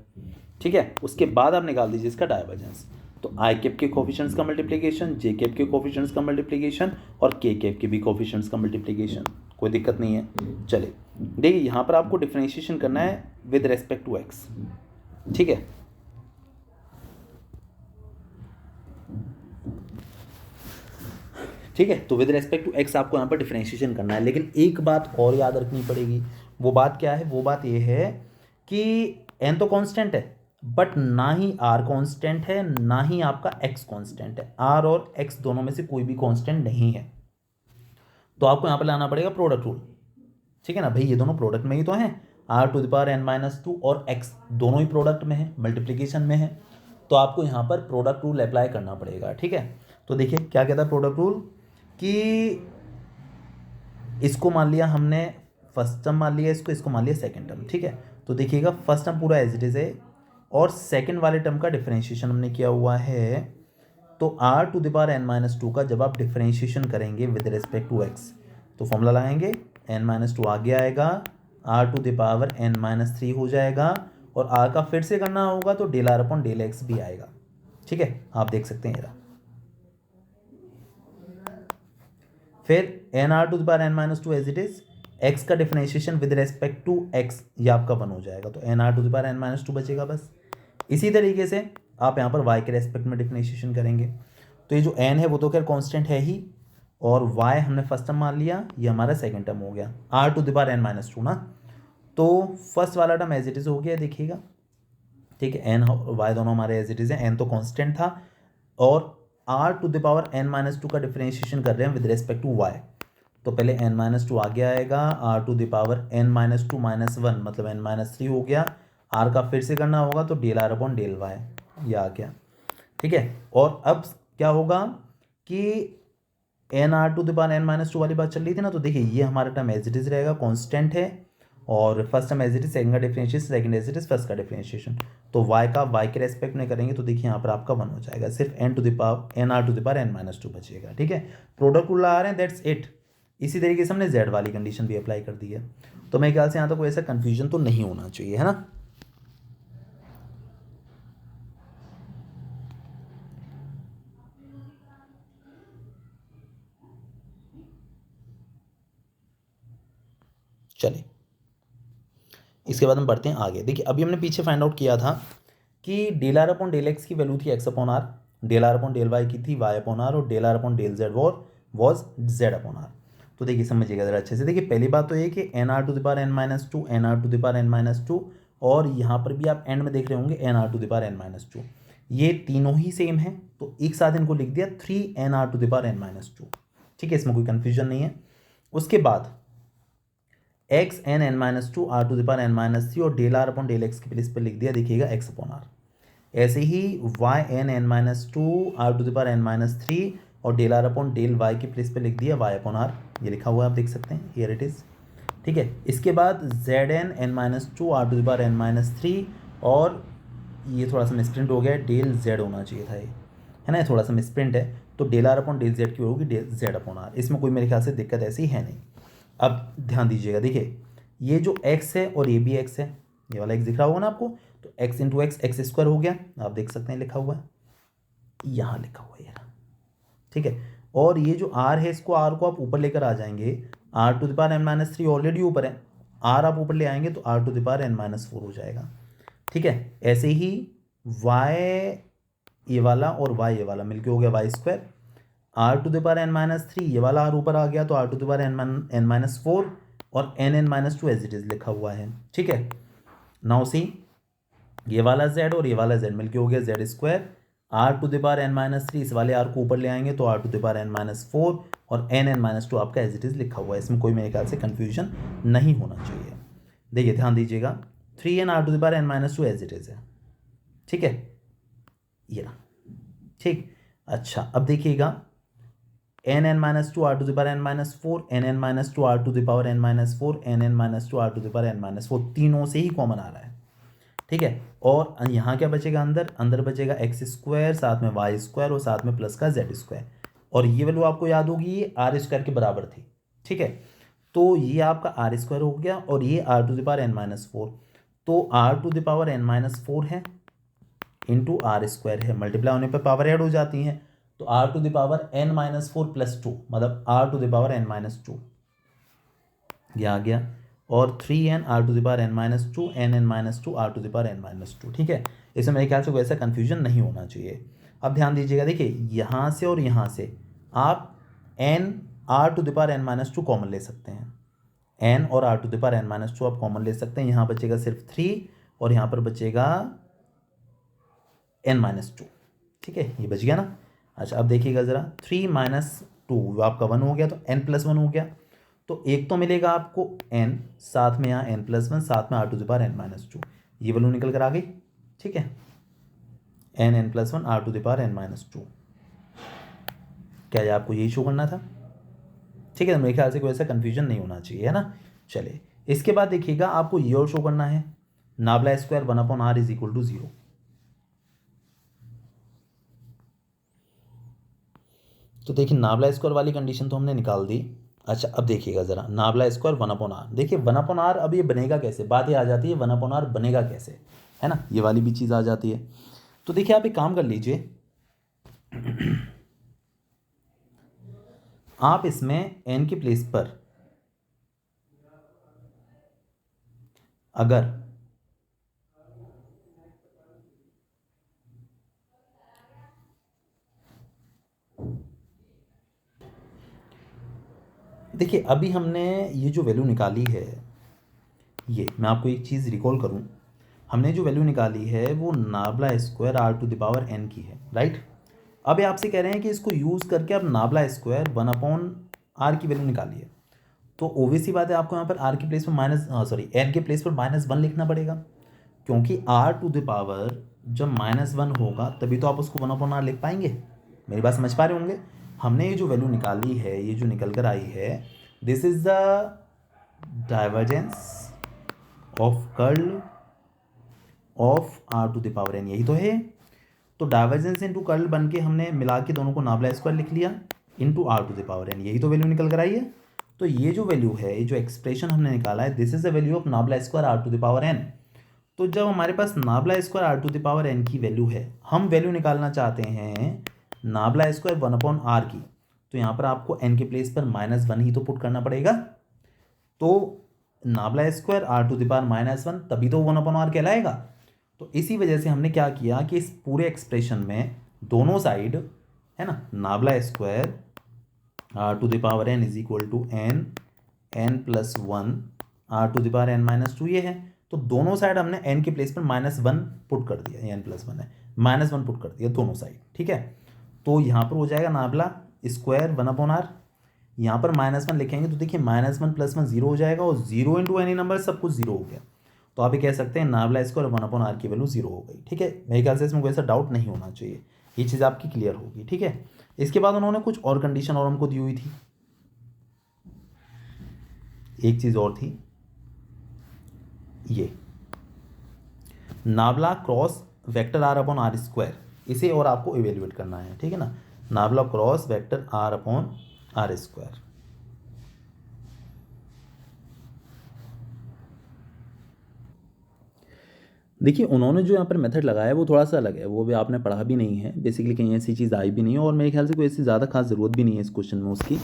ठीक है, उसके बाद आप निकाल दीजिए इसका डाइवर्जेंस। तो आई कैप के कोफिशिएंट्स का मल्टीप्लिकेशन, जे कैप के कोफिशिएंट्स का मल्टीप्लिकेशन और के कैप के भी कोफिशिएंट्स का मल्टीप्लिकेशन, कोई दिक्कत नहीं है। चलिए देखिए यहाँ पर आपको डिफरेंशिएशन करना है विद रेस्पेक्ट टू एक्स। ठीक है, ठीक है, तो विद रेस्पेक्ट टू एक्स आपको यहाँ पर डिफरेंशिएशन करना है। लेकिन एक बात और याद रखनी पड़ेगी। वो बात क्या है, वो बात ये है कि एन तो कांस्टेंट है बट ना ही आर कांस्टेंट है ना ही आपका एक्स कांस्टेंट है। आर और एक्स दोनों में से कोई भी कांस्टेंट नहीं है। तो आपको यहाँ पर लाना पड़ेगा प्रोडक्ट रूल। ठीक है ना भाई, ये दोनों प्रोडक्ट में ही तो हैं। R to the power N minus two और एक्स दोनों ही प्रोडक्ट में है, मल्टीप्लिकेशन में है। तो आपको यहाँ पर प्रोडक्ट रूल अप्लाई करना पड़ेगा। ठीक है, तो देखिए क्या कहता है प्रोडक्ट रूल कि इसको मान लिया हमने फर्स्ट टर्म मान लिया, इसको मान लिया सेकंड टर्म। ठीक है, तो देखिएगा फर्स्ट टर्म पूरा एज इट इज है और सेकंड वाले टर्म का डिफरेंशिएशन हमने किया हुआ है। तो are to the power N minus two का जब आप डिफरेंशिएशन करेंगे विद रिस्पेक्ट टू एक्स तो फॉर्मूला लगाएंगे, एन माइनस टू आगे आएगा, r to the power N minus three हो जाएगा और आर का फिर से करना होगा तो del are upon del X भी आएगा। ठीक है, आप देख सकते हैं। फिर N are to the power N minus two as it is, X का differentiation with respect to X ये आपका 1 हो जाएगा, तो N R to the power N minus two बचेगा बस। इसी तरीके से आप यहाँ पर y के रेस्पेक्ट में डिफरेंशिएशन करेंगे, तो ये जो n है वो तो खैर कांस्टेंट है ही, और y हमने फर्स्ट टर्म मान लिया, ये हमारा सेकंड टर्म हो गया r to the power n minus two ना, तो फर्स्ट वाला टर्म एज इट इज हो गया, देखिएगा ठीक है, n और y दोनों हमारे एज इट इज है, n तो कांस्टेंट था, और r to the power n minus two का डिफरेंशिएशन कर रहे हैं विद रेस्पेक्ट टू y, तो पहले n माइनस टू आगे आएगा, r to the power n minus two minus one मतलब n माइनस थ्री हो गया, r का फिर से करना होगा तो del are upon del y ये आ गया, ठीक है। और अब क्या होगा कि n are to the power N minus two वाली बात चल रही थी ना, तो देखिए ये हमारा टर्म एज इट इज रहेगा, कांस्टेंट है, और first term as it is, second का differentiation, second as it is, first का डिफरेंशिएशन, तो y का y के रेस्पेक्ट में करेंगे तो देखिए यहाँ पर आपका 1 हो जाएगा, सिर्फ n to the power n are to the power N minus two बचेगा, ठीक है। प्रोडक्ट रूल आ रहे हैं, दैट्स इट। इसी तरीके से हमने z वाली कंडीशन भी अप्लाई कर दी है, तो मेरे ख्याल से यहाँ तक कोई ऐसा कन्फ्यूजन तो नहीं होना चाहिए, है ना। चलिए इसके बाद हम बढ़ते हैं आगे। देखिए अभी हमने पीछे फाइंड आउट किया था कि del are upon del x की वैल्यू थी x upon are, del are upon del Y की थी वाई अपॉन आर, और del are upon del z was z upon are. तो देखिए समझिएगा जरा अच्छे से, देखिए पहली बात तो ये कि n are to the power N minus two, n are to the power N minus two, और यहाँ पर भी आप एंड में देख रहे होंगे n are to the power N minus two, ये तीनों ही सेम है, तो एक साथ इनको लिख दिया 3 n r to the power n minus two, ठीक है, इसमें कोई कन्फ्यूजन नहीं है। उसके बाद X N N minus two are to the power N minus three, और del are upon del x की प्लेस पर लिख दिया, देखिएगा एक्स अपॉन आर। ऐसे ही Y N N minus two are to the power N minus three, और del are upon del Y की प्लेस पे लिख दिया वाई अपॉन आर, ये लिखा हुआ है आप देख सकते हैं, हियर इट इज़, ठीक है। इसके बाद z n N minus two are to the power N minus three, और ये थोड़ा सा मिसप्रिंट हो गया, डेल जेड होना चाहिए था ये, है ना, थोड़ा सा मिसप्रिंट है, तो del are upon del z की होगी डेल जेड अपॉन आर, इसमें कोई मेरे ख्याल से दिक्कत ऐसी है नहीं। अब ध्यान दीजिएगा, देखिए ये जो x है और ये भी x है, ये वाला x दिख रहा होगा ना आपको, तो x into x x square हो गया, आप देख सकते हैं लिखा हुआ है, यहाँ लिखा हुआ है, ठीक है। और ये जो r है, इसको r को आप ऊपर लेकर आ जाएंगे, r to the power n minus three already ऊपर है, r आप ऊपर ले आएंगे तो r to the power n minus four हो जाएगा, ठीक है। ऐसे ही y ये वाला और y ये वाला मिलके हो गया Y square, are to the power N minus three, ये वाला आर ऊपर आ गया तो are to the power N minus four, और N N minus two as it is लिखा हुआ है, ठीक है। नाउ सी ये वाला z और ये वाला z मिलके हो गया z square, are to the power N minus three, इस वाले आर को ऊपर ले आएंगे तो are to the power N minus four, और एन एन माइनस टू आपका एज इट इज लिखा हुआ है, इसमें कोई मेरे ख्याल से कन्फ्यूजन नहीं होना चाहिए। देखिए ध्यान दीजिएगा, three n are to the power N minus two as it is है, ठीक है, ये ना, ठीक। अच्छा अब देखिएगा n N minus two are to the power N minus four, n N minus two are to the power N minus four, n N minus two are to the power N minus four, तीनों से ही common आ रहा है, ठीक है। और यहाँ क्या बचेगा, अंदर अंदर बचेगा एक्स स्क्वायर, साथ में वाई स्क्वायर, और साथ में प्लस का जेड स्क्वायर, और ये वैल्यू आपको याद होगी ये आर स्क्वायर के बराबर थी, ठीक है। तो ये आपका आर स्क्वायर हो गया, और ये r to the power N minus four, तो are to the power N minus four है इंटू आर स्क्वायर है, मल्टीप्लाई होने पर पावर ऐड हो जाती हैं, तो are to the power N minus four plus two, मतलब r to the power N minus two, ये आ गया, और three n are to the power N minus two, n N minus two are to the power N minus two, ठीक है। इसमें मेरे ख्याल से कोई ऐसा कन्फ्यूजन नहीं होना चाहिए। अब ध्यान दीजिएगा, देखिए यहाँ से और यहाँ से आप n are to the power N minus two common ले सकते हैं, एन और r to the power N minus two आप कॉमन ले सकते हैं, यहाँ बचेगा सिर्फ थ्री, और यहाँ पर बचेगा एन माइनस टू, ठीक है, ये बच गया ना। अच्छा अब देखिएगा ज़रा, थ्री माइनस टू आपका वन हो गया, तो एन प्लस वन हो गया, तो एक तो मिलेगा आपको एन, साथ में यहाँ एन प्लस वन, साथ में r to the power N minus two, ये वैल्यू निकल कर आ गई, ठीक है, n N plus one are to the power N minus two, क्या ये आपको यही शो करना था, ठीक है। मेरे ख्याल से कोई ऐसा कन्फ्यूजन नहीं होना चाहिए, है ना। चलिए इसके बाद देखिएगा, आपको ये और शो करना है, nabla square one upon are is equal to zero, तो देखिए नाबला स्क्वायर वाली कंडीशन तो हमने निकाल दी। अच्छा अब देखिएगा ज़रा, नाबला स्क्वायर वन अपॉन आर, देखिए वन अपॉन आर अब ये बनेगा कैसे, बात ये आ जाती है वन अपॉन आर बनेगा कैसे, है ना, ये वाली भी चीज़ आ जाती है। तो देखिए आप एक काम कर लीजिए, आप इसमें n के प्लेस पर अगर देखिए अभी हमने ये जो वैल्यू निकाली है, ये मैं आपको एक चीज़ रिकॉल करूं, हमने जो वैल्यू निकाली है वो nabla square are to the power n की है, राइट। अब ये आपसे कह रहे हैं कि इसको यूज़ करके आप नाबला स्क्वायर 1/r की वैल्यू निकालिए। तो ओबियसली बात है, आपको यहाँ पर r के प्लेस पर n के प्लेस पर -1 लिखना पड़ेगा, क्योंकि r टू द पावर जब -1 होगा तभी तो आप उसको 1/r लिख पाएंगे। मेरी बात समझ पा रहे होंगे। हमने ये जो वैल्यू निकाली है, ये जो निकल कर आई है, this is the divergence of curl of r to the power n, यही तो है। तो डाइवर्जेंस इनटू कर्ल बन के हमने मिला के दोनों को नाबला स्क्वायर लिख लिया into r to the power n, यही तो वैल्यू निकल कर आई है। तो ये जो वैल्यू है, ये जो एक्सप्रेशन हमने निकाला है, this is the value of nabla square r to the power n। तो जब हमारे पास nabla square r to the power n की वैल्यू है, हम वैल्यू निकालना चाहते हैं नाबला स्क्वायर 1/r की, तो यहाँ पर आपको n के प्लेस पर -1 ही तो पुट करना पड़ेगा। तो nabla square r to the power -1 तभी तो 1/r कहलाएगा। तो इसी वजह से हमने क्या किया कि इस पूरे एक्सप्रेशन में दोनों साइड है ना, nabla square r to the power n is equal to n+1 r to the power n-2 ये है। तो दोनों साइड हमने n के प्लेस पर -1 पुट कर दिया, ये n+1 है, -1 पुट कर दिया दोनों साइड, ठीक है। तो यहाँ पर हो जाएगा नाबला स्क्वायर 1/r, यहाँ पर -1 लिखेंगे तो देखिए -1 + 1 0 हो जाएगा, और 0 इंटू एनी नंबर सब कुछ 0 हो गया। तो आप ये कह सकते हैं नाबला स्क्वायर 1/r की वैल्यू 0 हो गई, ठीक है। मेरे ख्याल से इसमें कोई ऐसा डाउट नहीं होना चाहिए, ये चीज़ आपकी क्लियर होगी, ठीक है। इसके बाद उन्होंने कुछ और कंडीशन और हमको दी हुई थी, एक चीज़ और थी, ये नाबला क्रॉस वेक्टर r/r², इसे और आपको इवेल्युएट करना है, ठीक है ना। नाबला क्रॉस वेक्टर r/r²। देखिए उन्होंने जो यहाँ पर मेथड लगाया है वो थोड़ा सा अलग है, वो भी आपने पढ़ा भी नहीं है, बेसिकली कहीं ऐसी चीज़ आई भी नहीं है, और मेरे ख्याल से कोई ऐसी ज़्यादा खास ज़रूरत भी नहीं है इस क्वेश्चन में उसकी।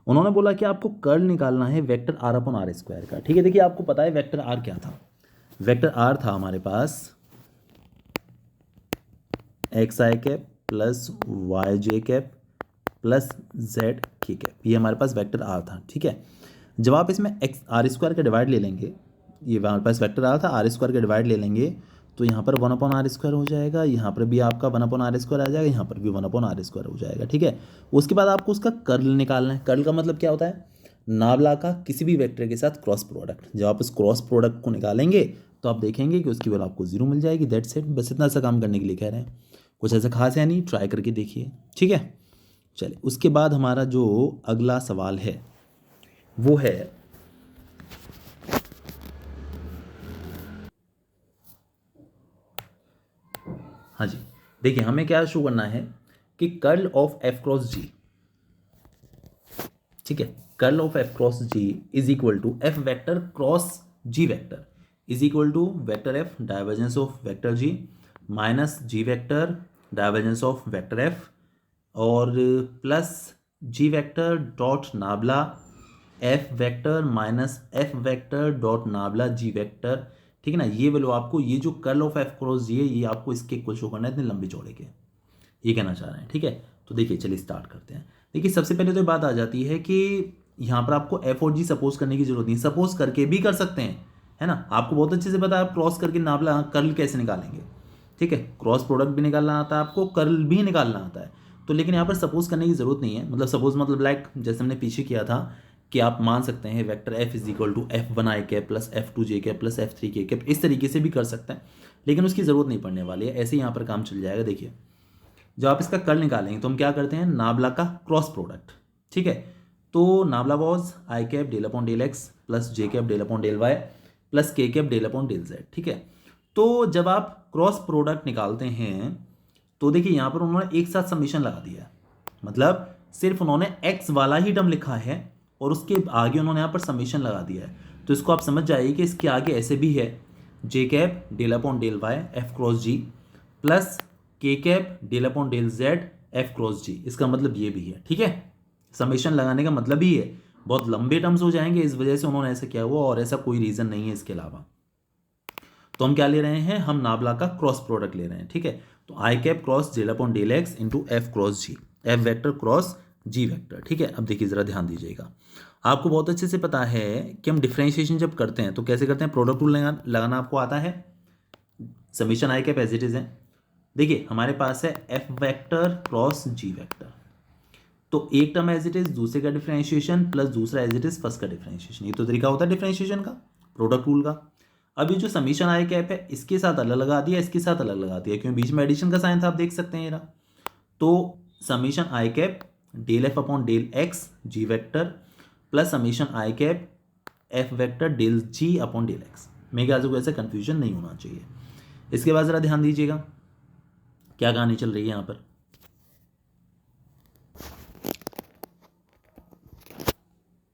उन्होंने बोला कि आपको कर्ल निकालना है वेक्टर r/r² का, ठीक है। देखिए आपको पता है वेक्टर r क्या था, वेक्टर r था हमारे पास xi plus yj plus zk, ये हमारे पास वेक्टर r था, ठीक है। जब आप इसमें r² का डिवाइड ले लेंगे, ये हमारे पास वेक्टर r था, r² का डिवाइड ले लेंगे तो यहाँ पर 1/r² हो जाएगा, यहाँ पर भी आपका 1/r² आ जाएगा, यहाँ पर भी 1/r² हो जाएगा, ठीक है। उसके बाद आपको उसका कर्ल निकालना है। कर्ल का मतलब क्या होता है, नाबला का किसी भी वेक्टर के साथ क्रॉस प्रोडक्ट। जब आप उस क्रॉस प्रोडक्ट को निकालेंगे तो आप देखेंगे कि उसकी वैल्यू आपको 0 मिल जाएगी, दैट्स इट। बस इतना सा काम करने के लिए कह रहे हैं, कुछ ऐसा खास है नहीं, ट्राई करके देखिए, ठीक है। चलिए उसके बाद हमारा जो अगला सवाल है वो है, हाँ जी, देखिए हमें क्या शो करना है कि curl of f cross g, ठीक है, curl of f cross g is equal to f vector cross g vector is equal to vector f divergence of vector g minus g vector divergence of vector f, और plus g vector dot nabla f vector minus f vector dot nabla g vector, ठीक है ना। ये value आपको, ये जो curl of f cross g है, ये आपको इसके इक्वल शो करना है इतने लंबे चौड़े के, ये कहना चाह रहे हैं, ठीक है। तो देखिए चलिए स्टार्ट करते हैं। देखिए सबसे पहले तो ये बात आ जाती है कि यहाँ पर आपको f और g सपोज करने की जरूरत नहीं, सपोज करके भी कर सकते हैं, है ना। आपको बहुत अच्छे से पता है आप क्रॉस करके नाबला कर्ल कैसे निकालेंगे, ठीक है। क्रॉस प्रोडक्ट भी निकालना आता है आपको, कर्ल भी निकालना आता है। तो लेकिन यहाँ पर सपोज करने की जरूरत नहीं है, मतलब सपोज मतलब लाइक जैसे हमने पीछे किया था कि आप मान सकते हैं vector f is equal to f1i plus f2j plus f3k, इस तरीके से भी कर सकते हैं, लेकिन उसकी ज़रूरत नहीं पड़ने वाली है, ऐसे ही यहाँ पर काम चल जाएगा। देखिए जब आप इसका कर्ल निकालेंगे तो हम क्या करते हैं, नाबला का क्रॉस प्रोडक्ट, ठीक है। तो nabla was i cap del upon del x plus j cap del upon del Y plus k cap del upon del Z, ठीक है। तो जब आप क्रॉस प्रोडक्ट निकालते हैं तो देखिए यहाँ पर उन्होंने एक साथ समीशन लगा दिया है, मतलब सिर्फ उन्होंने x वाला ही टर्म लिखा है और उसके आगे उन्होंने यहाँ पर समीशन लगा दिया है। तो इसको आप समझ जाइए कि इसके आगे ऐसे भी है j cap del upon del y f cross g plus k cap del upon del z f cross g, इसका मतलब ये भी है, ठीक है। समेशन लगाने का मतलब ही है बहुत लंबे टर्म्स हो जाएंगे, इस वजह से उन्होंने ऐसा किया हुआ, और ऐसा कोई रीज़न नहीं है इसके अलावा। तो हम क्या ले रहे हैं, हम नाबला का क्रॉस प्रोडक्ट ले रहे हैं, ठीक है। तो i cap cross del upon del x into f cross g, f vector cross g vector, ठीक है। अब देखिए ज़रा ध्यान दीजिएगा, आपको बहुत अच्छे से पता है कि हम डिफ्रेंशिएशन जब करते हैं तो कैसे करते हैं, प्रोडक्ट रूल लगाना आपको आता है। Summation i cap as it is है। देखिए हमारे पास है f vector cross g vector, तो एक टर्म एज इट इज, दूसरे का डिफ्रेंशिएशन प्लस दूसरा एज इट इज फर्स्ट का डिफ्रेंशिएशन, ये तो तरीका होता है डिफ्रेंशिएशन का, प्रोडक्ट रूल का। अब ये जो समीशन आई कैप है इसके साथ अलग लगा दिया, इसके साथ अलग लगा दिया, क्योंकि बीच में एडिशन का साइन था, आप देख सकते हैं ये रहा। तो summation i cap del f upon del x g vector plus summation i cap f vector del g upon del x. मेरे ख्याल से कोई ऐसा कन्फ्यूजन नहीं होना चाहिए। इसके बाद ज़रा ध्यान दीजिएगा क्या कहानी चल रही है यहाँ पर।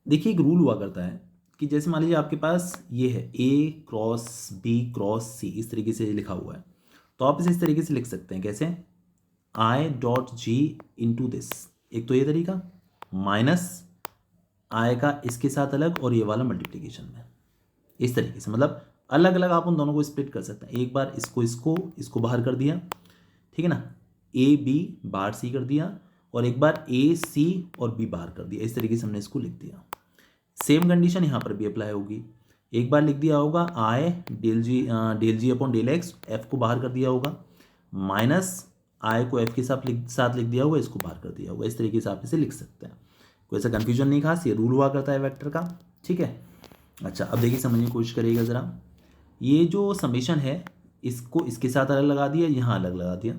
देखिए एक रूल हुआ करता है कि जैसे मान लीजिए आपके पास ये है ए क्रॉस बी क्रॉस सी, इस तरीके से लिखा हुआ है, तो आप इसे इस तरीके से लिख सकते हैं, कैसे, I dot G into this, एक तो ये तरीका, माइनस आई का इसके साथ अलग और ये वाला मल्टीप्लिकेशन में, इस तरीके से, मतलब अलग अलग आप उन दोनों को स्प्लिट कर सकते हैं। एक बार इसको इसको इसको बाहर कर दिया, ठीक है ना, ए बी बाहर सी कर दिया, और एक बार ए सी और बी बाहर कर दिया, इस तरीके से हमने इसको लिख दिया। सेम कंडीशन यहाँ पर भी अप्लाई होगी, एक बार लिख दिया होगा आई del g upon del x, F को बाहर कर दिया होगा, माइनस आई को एफ के साथ लिख दिया होगा, इसको बाहर कर दिया होगा, इस तरीके से आप इसे लिख सकते हैं। कोई ऐसा कन्फ्यूजन नहीं खास, ये रूल हुआ करता है वेक्टर का, ठीक है। अच्छा अब देखिए समझने की कोशिश करिएगा ज़रा, ये जो समेशन है इसको इसके साथ अलग लगा दिया, यहाँ अलग लगा दिया,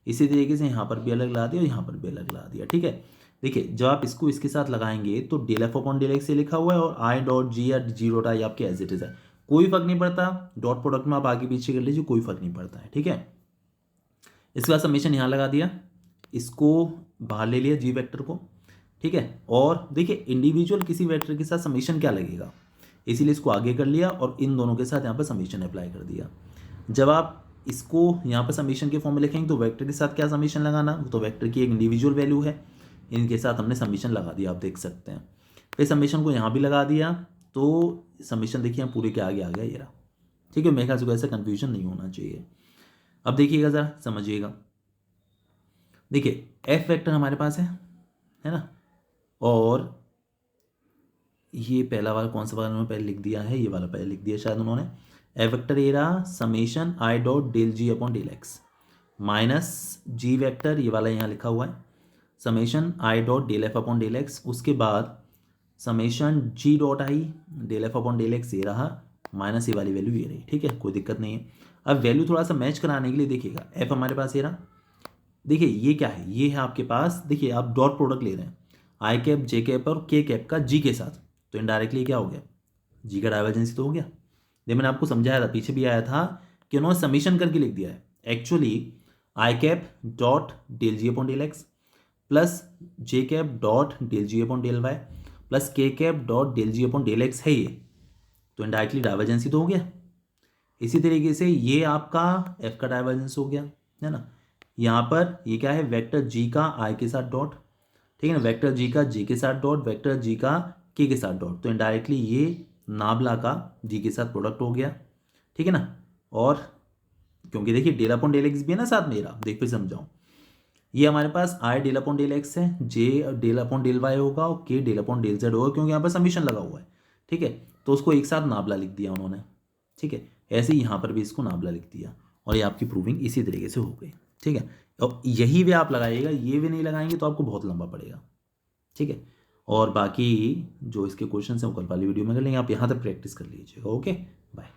इसी तरीके से यहाँ पर भी अलग लगा दिया और यहाँ पर भी अलग लगा दिया, ठीक है। देखिए जब आप इसको इसके साथ लगाएंगे तो del f upon del x से लिखा हुआ है, और आई डॉट जी या जी डॉट आई आपके एज इट इज है, कोई फर्क नहीं पड़ता, डॉट प्रोडक्ट में आप आगे पीछे कर लीजिए, कोई फर्क नहीं पड़ता है, ठीक है। इसके बाद समेशन यहाँ लगा दिया, इसको बाहर ले लिया जी वेक्टर को, ठीक है। और देखिए इंडिविजुअल किसी वेक्टर के साथ समेशन क्या लगेगा, इसीलिए इसको आगे कर लिया और इन दोनों के साथ यहाँ पर समेशन अप्लाई कर दिया। जब आप इसको यहाँ पर समेशन के फॉर्म में लिखेंगे तो वेक्टर के साथ क्या समेशन लगाना, तो वेक्टर की एक इंडिविजुअल वैल्यू है, इनके साथ हमने समेशन लगा दिया, आप देख सकते हैं। फिर समेशन को यहाँ भी लगा दिया, तो समेशन देखिए हम पूरे के आगे आ गया ये रहा, ठीक है। मेरे ख्याल से ऐसा कन्फ्यूजन नहीं होना चाहिए। अब देखिएगा ज़रा समझिएगा, देखिए एफ वेक्टर हमारे पास है ना, और ये पहला वाला कौन सा वाला उन्होंने पहले लिख दिया है, ये वाला पहले लिख दिया शायद उन्होंने, एफ वेक्टर ये रहा summation i dot del g upon del x, minus g vector ये वाला यहाँ लिखा हुआ है summation i dot del f upon del x, उसके बाद summation g dot i del f upon del x ये रहा, माइनस ये वाली वैल्यू ये रही, ठीक है, कोई दिक्कत नहीं है। अब वैल्यू थोड़ा सा मैच कराने के लिए देखिएगा, एफ हमारे पास ये रहा, देखिए ये क्या है, ये है आपके पास, देखिए आप डॉट प्रोडक्ट ले रहे हैं आई कैप जे कैप और के कैप का जी के साथ, तो इनडायरेक्टली क्या हो गया, जी का डाइवर्जेंस तो हो गया। ये मैंने आपको समझाया था, पीछे भी आया था कि उन्होंने समीशन करके लिख दिया है, actually i cap dot del g upon del x plus J cap dot del g upon del Y plus के cap dot del g upon del x है ये, तो इनडायरेक्टली डाइवर्जेंस ही तो हो गया। इसी तरीके से ये आपका एफ का डाइवर्जेंस हो गया, है ना। यहाँ पर ये क्या है, वेक्टर जी का आई के साथ डॉट, ठीक है ना, वेक्टर जी का जी के साथ डॉट, वेक्टर जी का के साथ डॉट, तो इनडायरेक्टली ये नाबला का जी के साथ प्रोडक्ट हो गया, ठीक है ना। और क्योंकि देखिए डेल अपॉन डेल एक्स भी है ना साथ में, मेरा देख फिर समझाऊँ, ये हमारे पास आई डेल अपॉन डेल एक्स है, जे डेल अपॉन डेल वाई होगा और के डेल अपॉन डेल जेड होगा, क्योंकि यहाँ पर समीशन लगा हुआ है, ठीक है। तो उसको एक साथ नाबला लिख दिया उन्होंने, ठीक है। ऐसे ही यहाँ पर भी इसको नाबला लिख दिया, और ये आपकी प्रूविंग इसी तरीके से हो गई, ठीक है। और यही वे आप लगाइएगा, ये वे नहीं लगाएंगे तो आपको बहुत लंबा पड़ेगा, ठीक है। और बाकी जो इसके क्वेश्चन हैं वो कल वाली वीडियो में कर लेंगे, आप यहाँ तक प्रैक्टिस कर लीजिएगा। Okay bye.